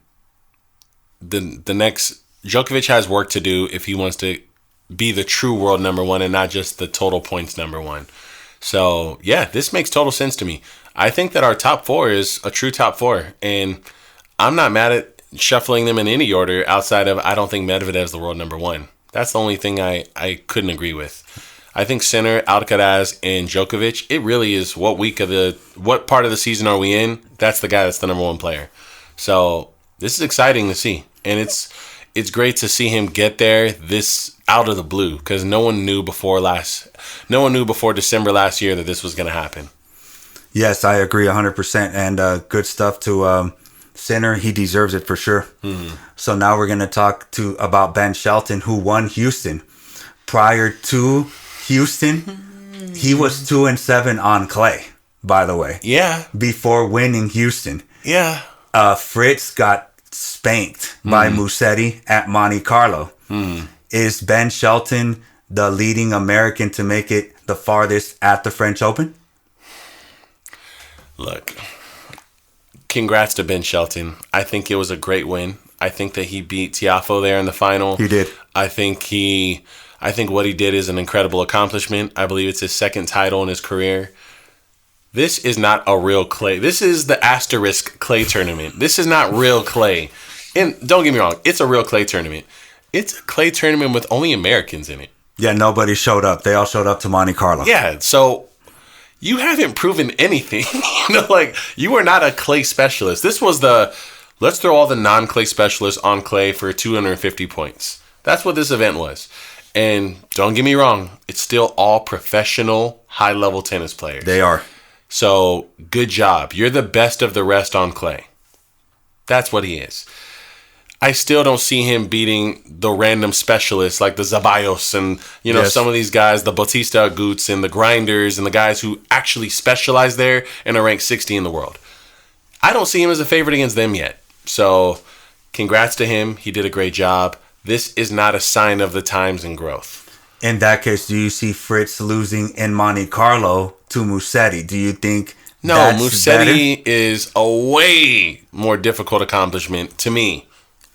Speaker 1: the next, Djokovic has work to do if he wants to be the true world number 1 and not just the total points number 1. So, yeah, this makes total sense to me. I think that our top 4 is a true top 4. And I'm not mad at shuffling them in any order outside of I don't think Medvedev's the world number 1. That's the only thing I couldn't agree with. I think Sinner, Alcaraz, and Djokovic, it really is what part of the season are we in? That's the guy that's the number 1 player. So this is exciting to see. And it's great to see him get there this out of the blue because no one knew before December last year that this was going to happen.
Speaker 2: Yes, I agree 100%. And good stuff to Sinner. He deserves it for sure. So now we're going to talk about Ben Shelton, who won Houston. Prior to Houston, he was 2-7 on clay, by the way.
Speaker 1: Yeah.
Speaker 2: Before winning Houston.
Speaker 1: Yeah.
Speaker 2: Fritz got spanked by Musetti at Monte Carlo. Is Ben Shelton the leading American to make it the farthest at the French Open?
Speaker 1: Look, congrats to Ben Shelton. I think it was a great win. I think that he beat Tiafoe there in the final.
Speaker 2: He did.
Speaker 1: I think what he did is an incredible accomplishment. I believe it's his 2nd title in his career. This is not a real clay. This is the asterisk clay tournament. This is not real clay. And don't get me wrong, it's a real clay tournament. It's a clay tournament with only Americans in it.
Speaker 2: Yeah, nobody showed up. They all showed up to Monte Carlo.
Speaker 1: Yeah, so you haven't proven anything. You are not a clay specialist. This was let's throw all the non-clay specialists on clay for 250 points. That's what this event was. And don't get me wrong, it's still all professional, high-level tennis players.
Speaker 2: They are.
Speaker 1: So, good job. You're the best of the rest on clay. That's what he is. I still don't see him beating the random specialists like the Zabayos and, some of these guys, the Bautista Agut's and the Grinders and the guys who actually specialize there and are ranked 60 in the world. I don't see him as a favorite against them yet. So, congrats to him. He did a great job. This is not a sign of the times and growth.
Speaker 2: In that case, do you see Fritz losing in Monte Carlo to Musetti? Do you think that's
Speaker 1: Musetti
Speaker 2: better?
Speaker 1: is a way more difficult accomplishment to me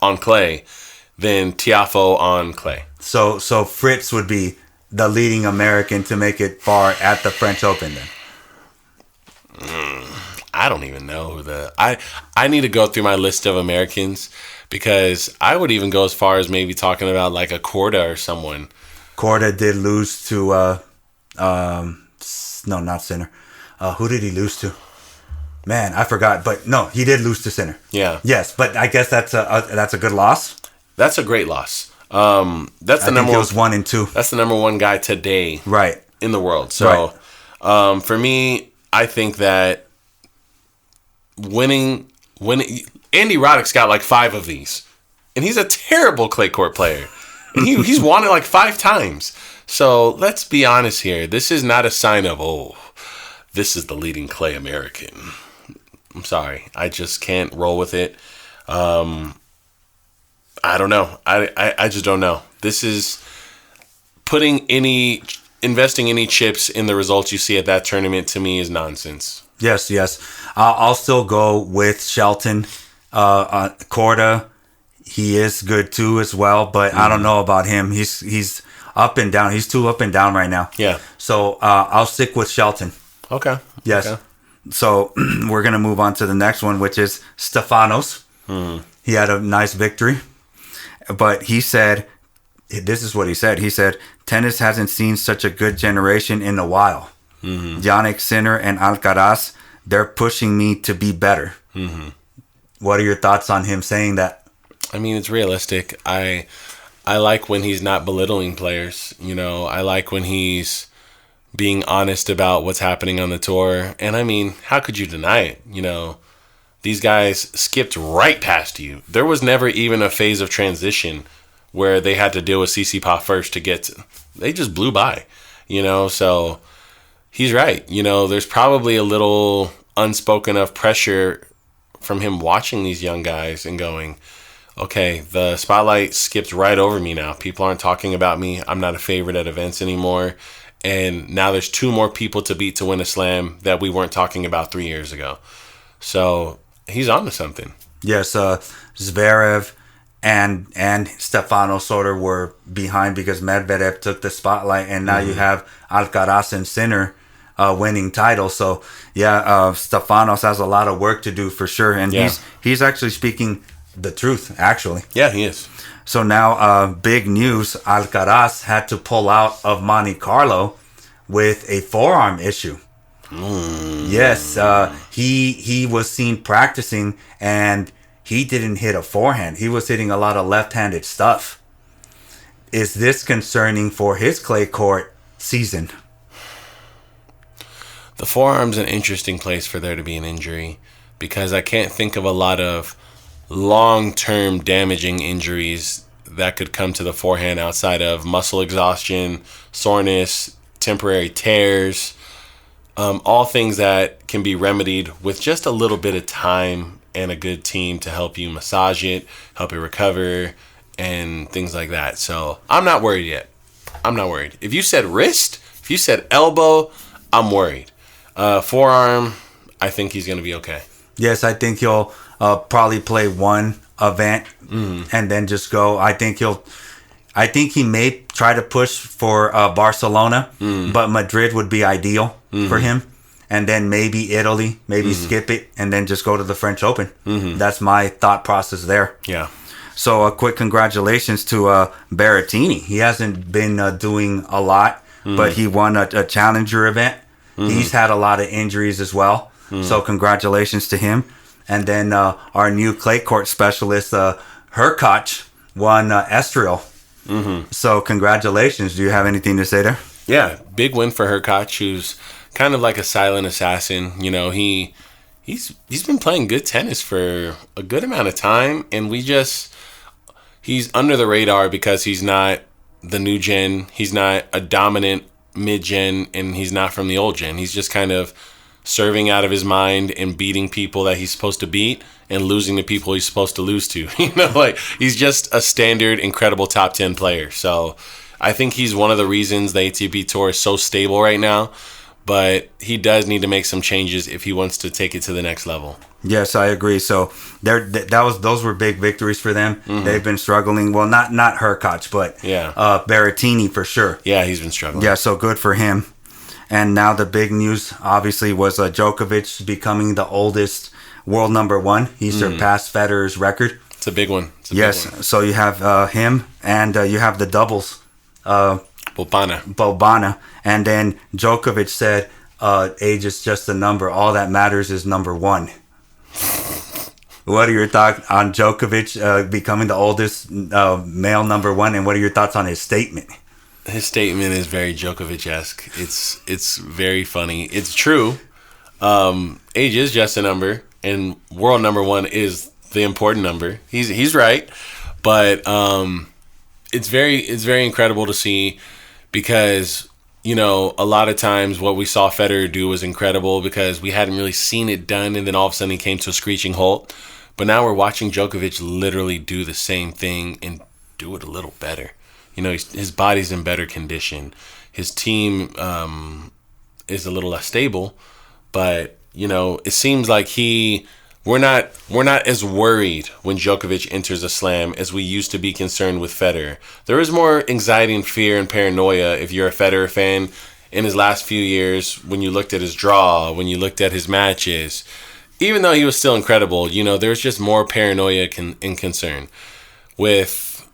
Speaker 1: on clay than Tiafoe on clay.
Speaker 2: So Fritz would be the leading American to make it far at the French Open then?
Speaker 1: I don't even know who I need to go through my list of Americans because I would even go as far as maybe talking about like a Korda or someone.
Speaker 2: Korda did lose to no, not Sinner. Who did he lose to? Man, I forgot. But no, he did lose to Sinner.
Speaker 1: Yeah.
Speaker 2: Yes, but I guess that's a good loss.
Speaker 1: That's a great loss. That's the number
Speaker 2: one. It was 1 and 2.
Speaker 1: That's the number 1 guy today,
Speaker 2: right,
Speaker 1: in the world. So,
Speaker 2: right.
Speaker 1: For me, I think that winning, Andy Roddick's got like 5 of these, and he's a terrible clay court player. And he's won it like 5 times. So let's be honest here. This is not a sign of this is the leading clay American. I'm sorry, I just can't roll with it. I don't know. I just don't know. This is investing any chips in the results you see at that tournament to me is nonsense.
Speaker 2: Yes. I'll still go with Shelton. Korda, he is good too as well, but I don't know about him. He's up and down. He's too up and down right now.
Speaker 1: Yeah.
Speaker 2: So I'll stick with Shelton.
Speaker 1: Okay.
Speaker 2: Yes.
Speaker 1: Okay.
Speaker 2: So we're going to move on to the next one, which is Stefanos. He had a nice victory. But he said, this is what he said. He said, tennis hasn't seen such a good generation in a while. Jannik Sinner and Alcaraz, they're pushing me to be better. What are your thoughts on him saying that?
Speaker 1: I mean, it's realistic. I like when he's not belittling players. I like when he's being honest about what's happening on the tour. And I mean, how could you deny it? These guys skipped right past you. There was never even a phase of transition where they had to deal with Tsitsipas first to get to. They just blew by, So he's right. There's probably a little unspoken of pressure from him watching these young guys and going, okay, the spotlight skipped right over me now. People aren't talking about me. I'm not a favorite at events anymore. And now there's 2 more people to beat to win a slam that we weren't talking about 3 years ago. So he's on to something.
Speaker 2: Yes, Zverev and Stefano sort of were behind because Medvedev took the spotlight, and now you have Alcaraz and Sinner winning titles. So yeah, Stefanos has a lot of work to do for sure, and he's actually speaking the truth, actually.
Speaker 1: Yeah, he is.
Speaker 2: So now, big news: Alcaraz had to pull out of Monte Carlo with a forearm issue. Yes, he was seen practicing, and he didn't hit a forehand. He was hitting a lot of left-handed stuff. Is this concerning for his clay court season?
Speaker 1: The forearm's an interesting place for there to be an injury, because I can't think of a lot of long-term damaging injuries that could come to the forehand outside of muscle exhaustion, soreness, temporary tears, all things that can be remedied with just a little bit of time and a good team to help you massage it, help it recover, and things like that. So I'm not worried yet. I'm not worried. If you said wrist, if you said elbow, I'm worried. Forearm, I think he's going to be okay.
Speaker 2: Yes, I think he'll probably play one event and then just go. I think he may try to push for Barcelona, but Madrid would be ideal for him. And then maybe Italy, maybe skip it and then just go to the French Open. That's my thought process there.
Speaker 1: Yeah.
Speaker 2: So a quick congratulations to Berrettini. He hasn't been doing a lot, but he won a challenger event. He's had a lot of injuries as well. So congratulations to him. And then our new clay court specialist, Hurkacz, won Estoril. So congratulations. Do you have anything to say there?
Speaker 1: Yeah, big win for Hurkacz, who's kind of like a silent assassin. He's been playing good tennis for a good amount of time, and he's under the radar because he's not the new gen. He's not a dominant mid-gen, and he's not from the old gen. He's just kind of serving out of his mind and beating people that he's supposed to beat and losing to people he's supposed to lose to. He's just a standard, incredible top 10 player. So I think he's one of the reasons the ATP Tour is so stable right now, but he does need to make some changes if he wants to take it to the next level.
Speaker 2: Yes, I agree. So those were big victories for them. They've been struggling. Well, not Hurkacz, but Berrettini for sure.
Speaker 1: Yeah, he's been struggling.
Speaker 2: Yeah, so good for him. And now the big news, obviously, was Djokovic becoming the oldest world number 1. He surpassed Federer's record.
Speaker 1: It's a big one.
Speaker 2: So you have him, and you have the doubles. Bobana. And then Djokovic said, age is just a number. All that matters is number 1. What are your thoughts on Djokovic becoming the oldest male number 1, and what are your thoughts on his statement?
Speaker 1: His statement is very Djokovic-esque. It's very funny. It's true. Age is just a number, and world number 1 is the important number. He's right, but it's very incredible to see, because a lot of times what we saw Federer do was incredible because we hadn't really seen it done, and then all of a sudden he came to a screeching halt. But now we're watching Djokovic literally do the same thing and do it a little better. His body's in better condition. His team is a little less stable, but it seems like we're not as worried when Djokovic enters a slam as we used to be concerned with Federer. There is more anxiety and fear and paranoia if you're a Federer fan in his last few years, when you looked at his draw, when you looked at his matches. Even though he was still incredible, there's just more paranoia and concern. With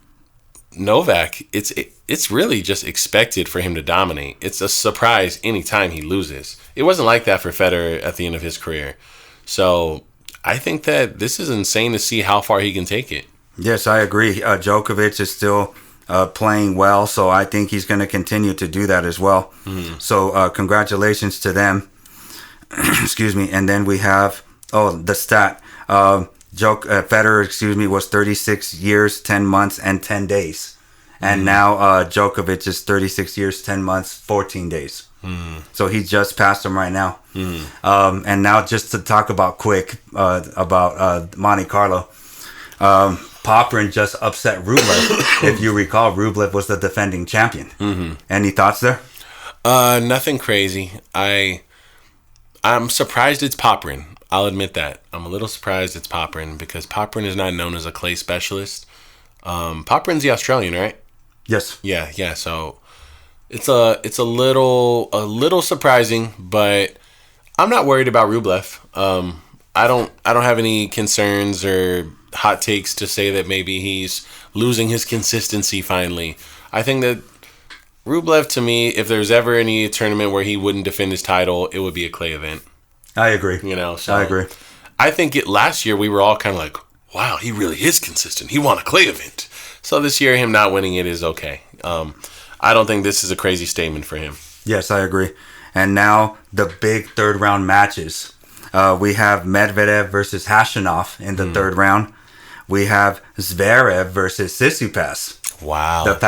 Speaker 1: Novak, it's really just expected for him to dominate. It's a surprise anytime he loses. It wasn't like that for Federer at the end of his career. So I think that this is insane to see how far he can take it.
Speaker 2: Yes, I agree. Djokovic is still playing well, so I think he's going to continue to do that as well. So congratulations to them. Excuse me. And then we have the stat. Federer, was 36 years, 10 months, and 10 days. And now Djokovic is 36 years, 10 months, 14 days. So he just passed him right now. And now just to talk about quick about Monte Carlo. Popyrin just upset Rublev. If you recall, Rublev was the defending champion. Any thoughts there?
Speaker 1: Nothing crazy. I'm surprised it's Popyrin. I'll admit that. I'm a little surprised it's Popyrin because Popyrin is not known as a clay specialist. Popyrin's the Australian, right?
Speaker 2: Yes.
Speaker 1: Yeah. So it's a little surprising, but I'm not worried about Rublev. I don't have any concerns or hot takes to say that maybe he's losing his consistency finally. I think that Rublev, to me, if there's ever any tournament where he wouldn't defend his title, it would be a clay event.
Speaker 2: I agree.
Speaker 1: So
Speaker 2: I agree.
Speaker 1: I think last year we were all kind of like, wow, he really is consistent. He won a clay event. So this year, him not winning it is okay. I don't think this is a crazy statement for him.
Speaker 2: Yes, I agree. And now the big third round matches. We have Medvedev versus Hashanov in the third round. We have Zverev versus Tsitsipas.
Speaker 1: Wow.
Speaker 2: Not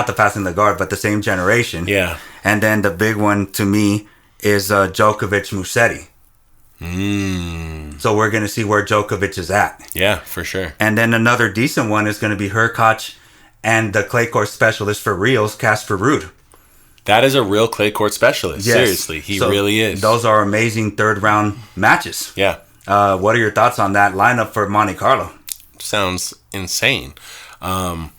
Speaker 2: the passing the guard, but the same generation.
Speaker 1: Yeah.
Speaker 2: And then the big one to me is Djokovic Musetti. So we're going to see where Djokovic is at.
Speaker 1: Yeah, for sure.
Speaker 2: And then another decent one is going to be Hurkacz and the clay court specialist for reals, Casper Ruud.
Speaker 1: That is a real clay court specialist.
Speaker 2: Yes.
Speaker 1: Seriously, he really is.
Speaker 2: Those are amazing third round matches.
Speaker 1: Yeah.
Speaker 2: What are your thoughts on that lineup for Monte Carlo?
Speaker 1: Sounds insane. Zverev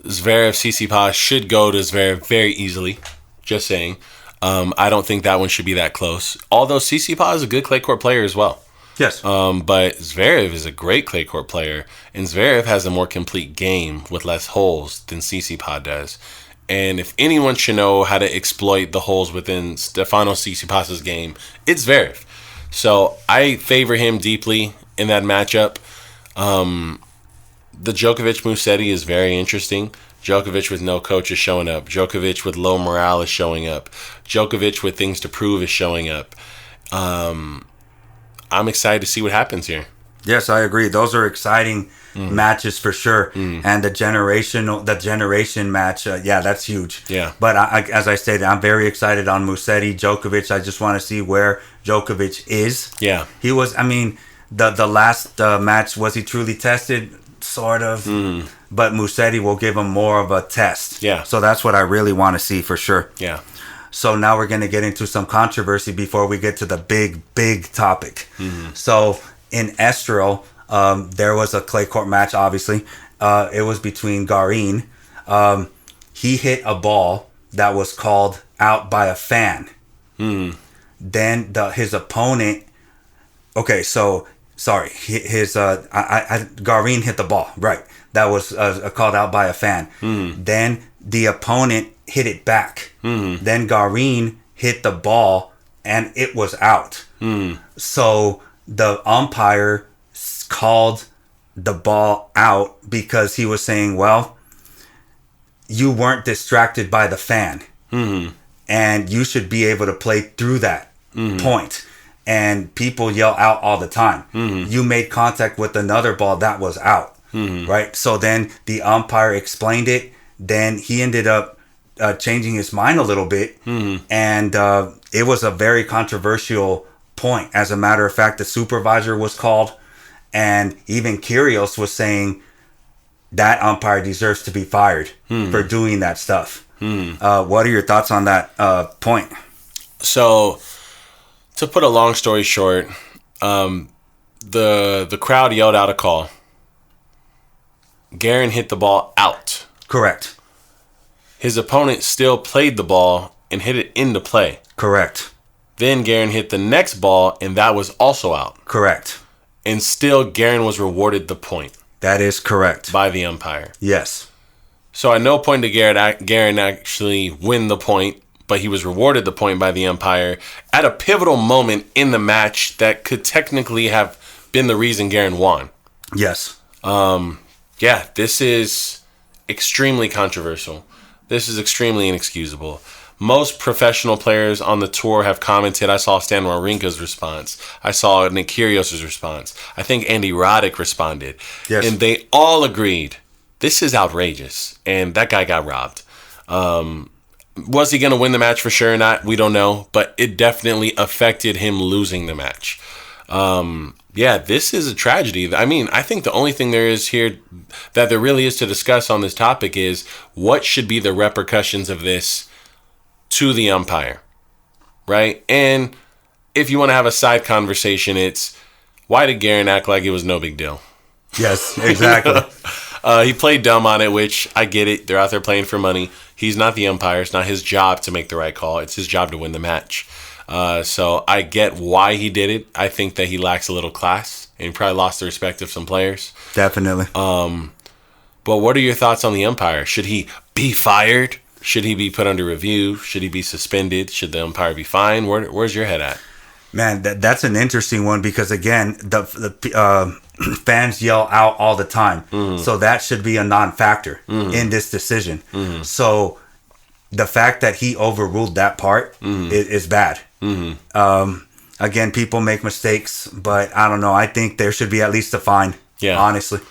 Speaker 1: Tsitsipas should go to Zverev very easily. Just saying. I don't think that one should be that close. Although Tsitsipas is a good clay court player as well.
Speaker 2: Yes.
Speaker 1: But Zverev is a great clay court player, and Zverev has a more complete game with less holes than Tsitsipas does. And if anyone should know how to exploit the holes within Stefanos Tsitsipas's game, it's Zverev. So I favor him deeply in that matchup. The Djokovic Musetti is very interesting. Djokovic with no coach is showing up. Djokovic with low morale is showing up. Djokovic with things to prove is showing up. I'm excited to see what happens here.
Speaker 2: Yes, I agree. Those are exciting matches for sure. And the generation match, that's huge.
Speaker 1: Yeah.
Speaker 2: But as I stated, I'm very excited on Musetti, Djokovic. I just want to see where Djokovic is.
Speaker 1: Yeah.
Speaker 2: He was, the last match, was he truly tested? Sort of. But Musetti will give him more of a test.
Speaker 1: Yeah.
Speaker 2: So that's what I really want to see for sure.
Speaker 1: Yeah.
Speaker 2: So now we're going to get into some controversy before we get to the big topic. So in Estoril, there was a clay court match, obviously. It was between Garin. He hit a ball that was called out by a fan. Then his opponent... Okay, so... Sorry, Garin hit the ball, right? That was called out by a fan. Then the opponent hit it back. Then Garin hit the ball, and it was out. So the umpire called the ball out because he was saying, well, you weren't distracted by the fan. And you should be able to play through that point. And people yell out all the time. You made contact with another ball that was out, right? So then the umpire explained it. Then he ended up changing his mind a little bit, and it was a very controversial point. As a matter of fact, the supervisor was called, and even Kyrgios was saying that umpire deserves to be fired for doing that stuff. What are your thoughts on that point?
Speaker 1: So, to put a long story short, the crowd yelled out a call. Garin hit the ball out.
Speaker 2: Correct.
Speaker 1: His opponent still played the ball and hit it into play.
Speaker 2: Correct.
Speaker 1: Then Garin hit the next ball, and that was also out.
Speaker 2: Correct.
Speaker 1: And still, Garin was rewarded the point.
Speaker 2: That is correct.
Speaker 1: By the umpire.
Speaker 2: Yes.
Speaker 1: So at no point did Garin actually win the point, but he was rewarded the point by the umpire at a pivotal moment in the match that could technically have been the reason Garin won.
Speaker 2: Yes.
Speaker 1: Yeah, this is extremely controversial. This is extremely inexcusable. Most professional players on the tour have commented. I saw Stan Wawrinka's response. I saw Nick Kyrgios' response. I think Andy Roddick responded.
Speaker 2: Yes.
Speaker 1: And they all agreed, this is outrageous. And that guy got robbed. Was he going to win the match for sure or not? We don't know, but it definitely affected him losing the match. Yeah, this is a tragedy. I mean, I think the only thing there is here that there really is to discuss on this topic is what should be the repercussions of this to the umpire, right? And if you want to have a side conversation, it's why did Guerin act like it was no big deal?
Speaker 2: Yes, exactly.
Speaker 1: He played dumb on it, which I get it. They're out there playing for money. He's not the umpire. It's not his job to make the right call. It's his job to win the match. So I get why he did it. I think that he lacks a little class and he probably lost the respect of some players.
Speaker 2: Definitely.
Speaker 1: But what are your thoughts on the umpire? Should he be fired? Should he be put under review? Should he be suspended? Should the umpire be fined? Where's your head at?
Speaker 2: Man, that's an interesting one because, again, the fans yell out all the time. Mm-hmm. So that should be a non-factor in this decision. Mm-hmm. So the fact that he overruled that part is bad. Mm-hmm. Again, people make mistakes, but I don't know. I think there should be at least a fine, honestly.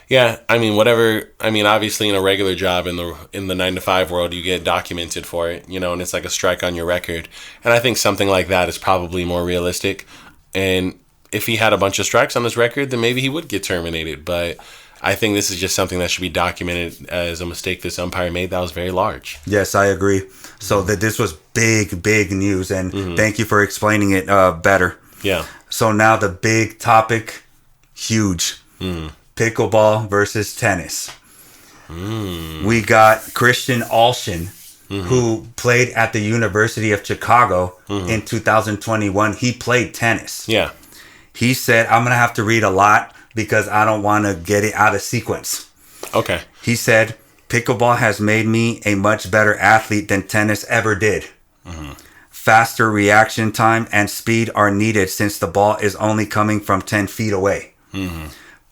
Speaker 1: Yeah, I mean, whatever. I mean, obviously, in a regular job in the 9-to-5 world, you get documented for it, and it's like a strike on your record. And I think something like that is probably more realistic. And if he had a bunch of strikes on his record, then maybe he would get terminated. But I think this is just something that should be documented as a mistake this umpire made that was very large.
Speaker 2: Yes, I agree. So that this was big news, and thank you for explaining it better.
Speaker 1: Yeah.
Speaker 2: So now the big topic, huge. Pickleball versus tennis. We got Christian Alshin, who played at the University of Chicago in 2021. He played tennis.
Speaker 1: Yeah.
Speaker 2: He said, I'm going to have to read a lot because I don't want to get it out of sequence.
Speaker 1: Okay.
Speaker 2: He said, pickleball has made me a much better athlete than tennis ever did. Faster reaction time and speed are needed since the ball is only coming from 10 feet away.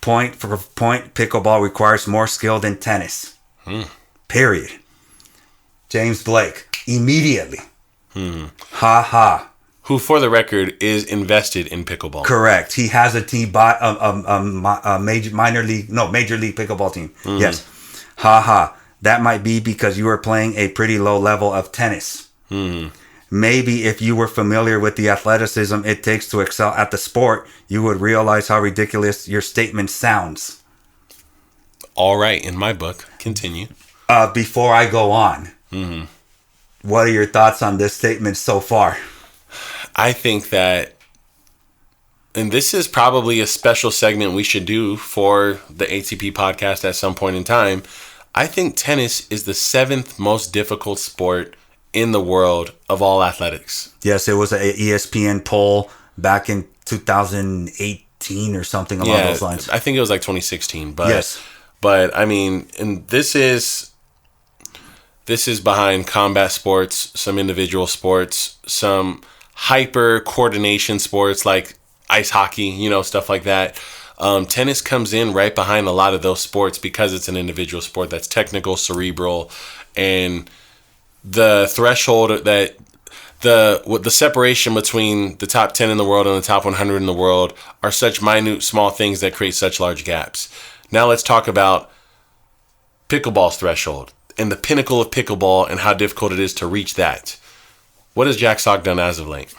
Speaker 2: Point for point, pickleball requires more skill than tennis. Period. James Blake, immediately. Ha ha.
Speaker 1: Who, for the record, is invested in pickleball.
Speaker 2: Correct. He has a team, major league pickleball team. Yes. Ha ha. That might be because you are playing a pretty low level of tennis. Maybe if you were familiar with the athleticism it takes to excel at the sport, you would realize how ridiculous your statement sounds.
Speaker 1: All right, in my book. Continue.
Speaker 2: Before I go on, what are your thoughts on this statement so far?
Speaker 1: I think that, and this is probably a special segment we should do for the ATP podcast at some point in time. I think tennis is the 7th most difficult sport in the world of all athletics.
Speaker 2: Yes, it was an ESPN poll back in 2018 or something along those lines.
Speaker 1: I think it was like 2016. But,
Speaker 2: yes.
Speaker 1: But, I mean, and this is behind combat sports, some individual sports, some hyper coordination sports like ice hockey, stuff like that. Tennis comes in right behind a lot of those sports because it's an individual sport that's technical, cerebral, and the threshold that the separation between the top 10 in the world and the top 100 in the world are such minute, small things that create such large gaps. Now let's talk about pickleball's threshold and the pinnacle of pickleball and how difficult it is to reach that. What has Jack Sock done as of late?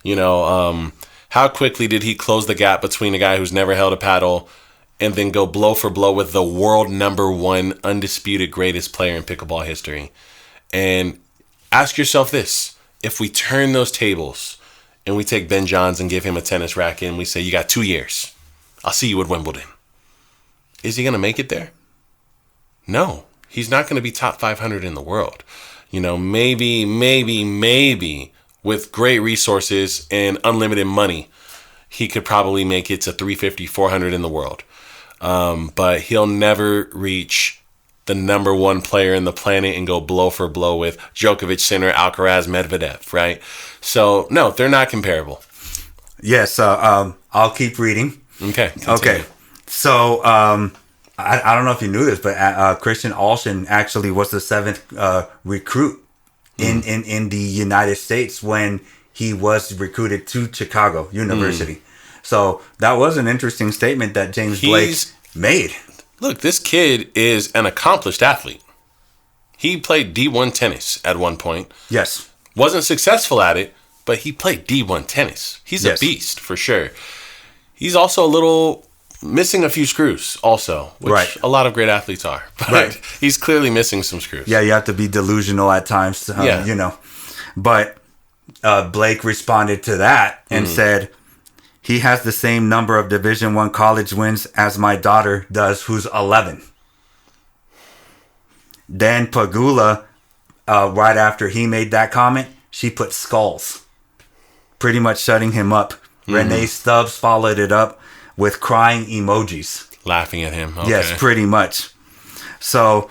Speaker 1: How quickly did he close the gap between a guy who's never held a paddle and then go blow for blow with the world #1 undisputed greatest player in pickleball history? And ask yourself this. If we turn those tables and we take Ben Johns and give him a tennis racket and we say, you got 2 years. I'll see you at Wimbledon. Is he going to make it there? No. He's not going to be top 500 in the world. Maybe with great resources and unlimited money, he could probably make it to 350, 400 in the world. But he'll never reach the #1 player in the planet and go blow for blow with Djokovic, Sinner, Alcaraz, Medvedev, right? So, no, they're not comparable.
Speaker 2: Yes, I'll keep reading.
Speaker 1: Okay. Continue.
Speaker 2: Okay. So, I don't know if you knew this, but Christian Alshin actually was the 7th recruit in the United States when he was recruited to Chicago University. So that was an interesting statement that James Blake made.
Speaker 1: Look, this kid is an accomplished athlete. He played D1 tennis at one point.
Speaker 2: Yes.
Speaker 1: Wasn't successful at it, but he played D1 tennis. He's a beast for sure. He's also a little missing a few screws also, which a lot of great athletes are. But he's clearly missing some screws.
Speaker 2: Yeah, you have to be delusional at times, you know. But Blake responded to that and said, he has the same number of Division I college wins as my daughter does, who's 11. Then Pagula, right after he made that comment, she put skulls, pretty much shutting him up. Renee Stubbs followed it up with crying emojis.
Speaker 1: Laughing at him. Okay.
Speaker 2: Yes, pretty much. So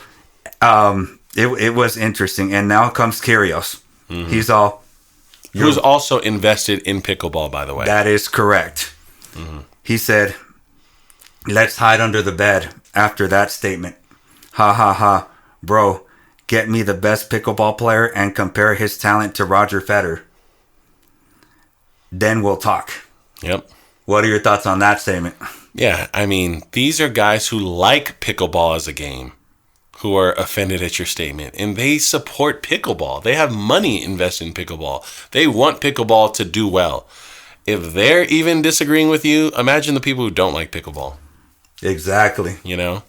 Speaker 2: it was interesting. And now comes Kyrgios. He's all...
Speaker 1: Who's also invested in pickleball, by the way.
Speaker 2: That is correct. He said, let's hide under the bed after that statement. Ha ha ha. Bro, get me the best pickleball player and compare his talent to Roger Federer. Then we'll talk.
Speaker 1: Yep.
Speaker 2: What are your thoughts on that statement?
Speaker 1: Yeah, I mean, these are guys who like pickleball as a game, who are offended at your statement, and they support pickleball. They have money invested in pickleball. They want pickleball to do well. If they're even disagreeing with you, imagine the people who don't like pickleball.
Speaker 2: Exactly.
Speaker 1: You know?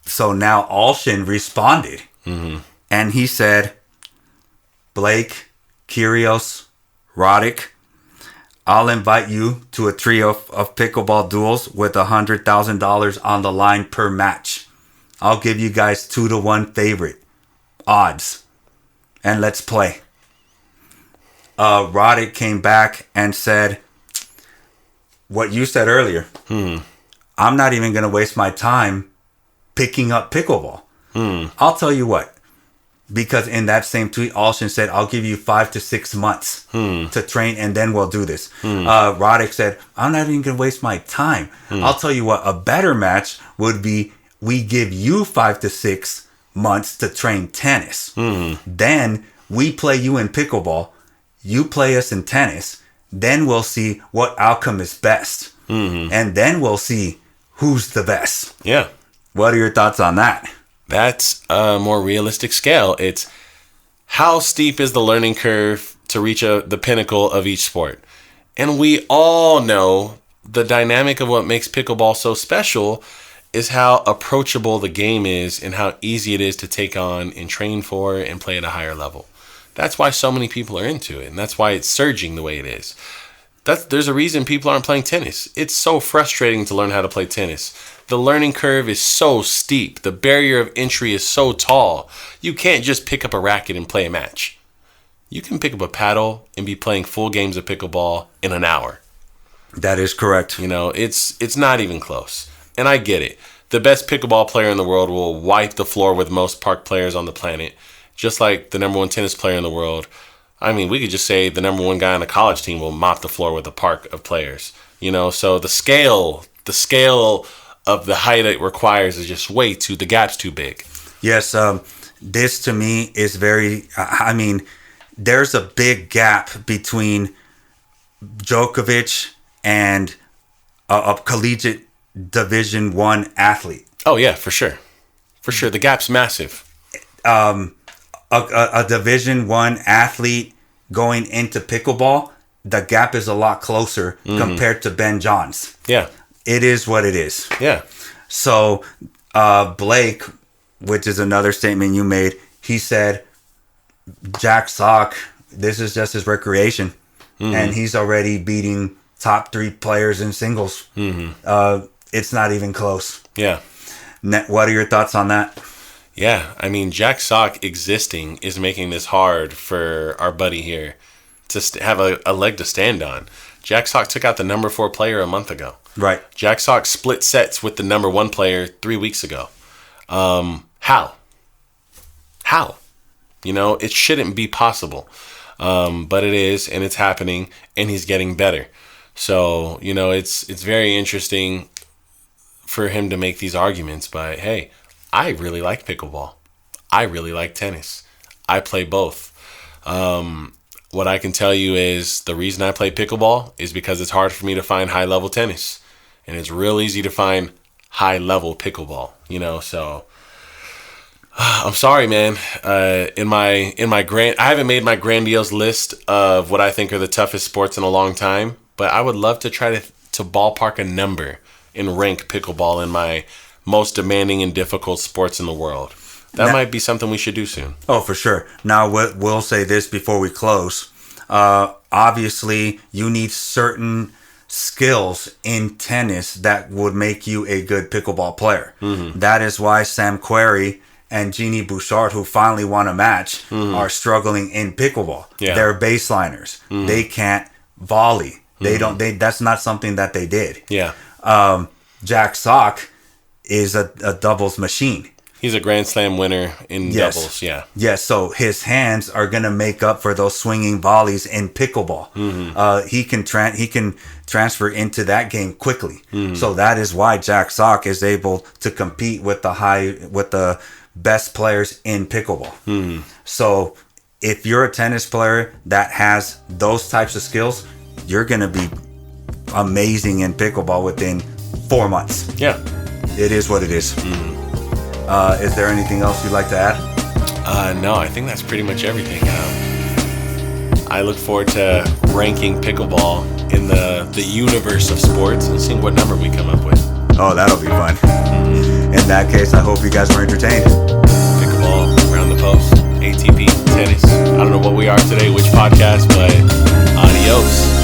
Speaker 2: So now Alshin responded, and he said, Blake, Kyrgios, Roddick, I'll invite you to a trio of pickleball duels with $100,000 on the line per match. I'll give you guys 2-1 favorite odds, and let's play. Roddick came back and said what you said earlier. I'm not even going to waste my time picking up pickleball. I'll tell you what. Because in that same tweet, Alshin said, I'll give you 5 to 6 months to train, and then we'll do this. Roddick said, I'm not even going to waste my time. I'll tell you what, a better match would be we give you 5 to 6 months to train tennis. Then we play you in pickleball. You play us in tennis. Then we'll see what outcome is best. And then we'll see who's the best.
Speaker 1: Yeah.
Speaker 2: What are your thoughts on that?
Speaker 1: That's a more realistic scale. It's how steep is the learning curve to reach the pinnacle of each sport. And we all know the dynamic of what makes pickleball so special is how approachable the game is and how easy it is to take on and train for and play at a higher level. That's why so many people are into it, and that's why it's surging the way it is. There's a reason people aren't playing tennis. It's so frustrating to learn how to play tennis. The learning curve is so steep. The barrier of entry is so tall. You can't just pick up a racket and play a match. You can pick up a paddle and be playing full games of pickleball in an hour.
Speaker 2: That is correct.
Speaker 1: You know, it's not even close. And I get it. The best pickleball player in the world will wipe the floor with most park players on the planet. Just like the number one tennis player in the world. I mean, we could just say the number one guy on the college team will mop the floor with a park of players. You know, so the scale of the height it requires is just the gap's too big.
Speaker 2: Yes, this to me is very, I mean, there's a big gap between Djokovic and a collegiate Division I athlete.
Speaker 1: Oh, yeah, for sure. For sure. The gap's massive.
Speaker 2: A Division I athlete going into pickleball, the gap is a lot closer compared to Ben Johns.
Speaker 1: Yeah.
Speaker 2: It is what it is.
Speaker 1: Yeah.
Speaker 2: So Blake, which is another statement you made, he said, Jack Sock, this is just his recreation. And he's already beating top 3 players in singles. It's not even close.
Speaker 1: Yeah.
Speaker 2: What are your thoughts on that?
Speaker 1: Yeah, I mean, Jack Sock existing is making this hard for our buddy here to have a leg to stand on. Jack Sock took out the number 4 player a month ago.
Speaker 2: Right.
Speaker 1: Jack Sock split sets with the number 1 player 3 weeks ago. How? You know, it shouldn't be possible. But it is, and it's happening, and he's getting better. So, you know, it's very interesting for him to make these arguments, but hey, I really like pickleball. I really like tennis. I play both. What I can tell you is the reason I play pickleball is because it's hard for me to find high-level tennis. And it's real easy to find high-level pickleball, you know, so I'm sorry, man. I haven't made my grandiose list of what I think are the toughest sports in a long time, but I would love to try to ballpark a number and rank pickleball in my most demanding and difficult sports in the world. That might be something we should do soon.
Speaker 2: Oh, for sure. Now, we'll say this before we close. Obviously, you need certain skills in tennis that would make you a good pickleball player. Mm-hmm. That is why Sam Querrey and Jeannie Bouchard, who finally won a match, are struggling in pickleball. Yeah. They're baseliners. Mm-hmm. They can't volley. They don't. That's not something that they did.
Speaker 1: Yeah.
Speaker 2: Jack Sock is a doubles machine.
Speaker 1: He's a Grand Slam winner in doubles. Yeah.
Speaker 2: Yes. So his hands are gonna make up for those swinging volleys in pickleball. Mm-hmm. He can transfer into that game quickly. Mm-hmm. So that is why Jack Sock is able to compete with the best players in pickleball. Mm-hmm. So if you're a tennis player that has those types of skills, you're going to be amazing in pickleball within 4 months.
Speaker 1: Yeah.
Speaker 2: It is what it is. Mm-hmm. Is there anything else you'd like to add?
Speaker 1: No, I think that's pretty much everything. I look forward to ranking pickleball in the universe of sports and seeing what number we come up with.
Speaker 2: Oh, that'll be fun. Mm-hmm. In that case, I hope you guys were entertained.
Speaker 1: Pickleball, around the post, ATP, tennis. I don't know what we are today, which podcast, but adios.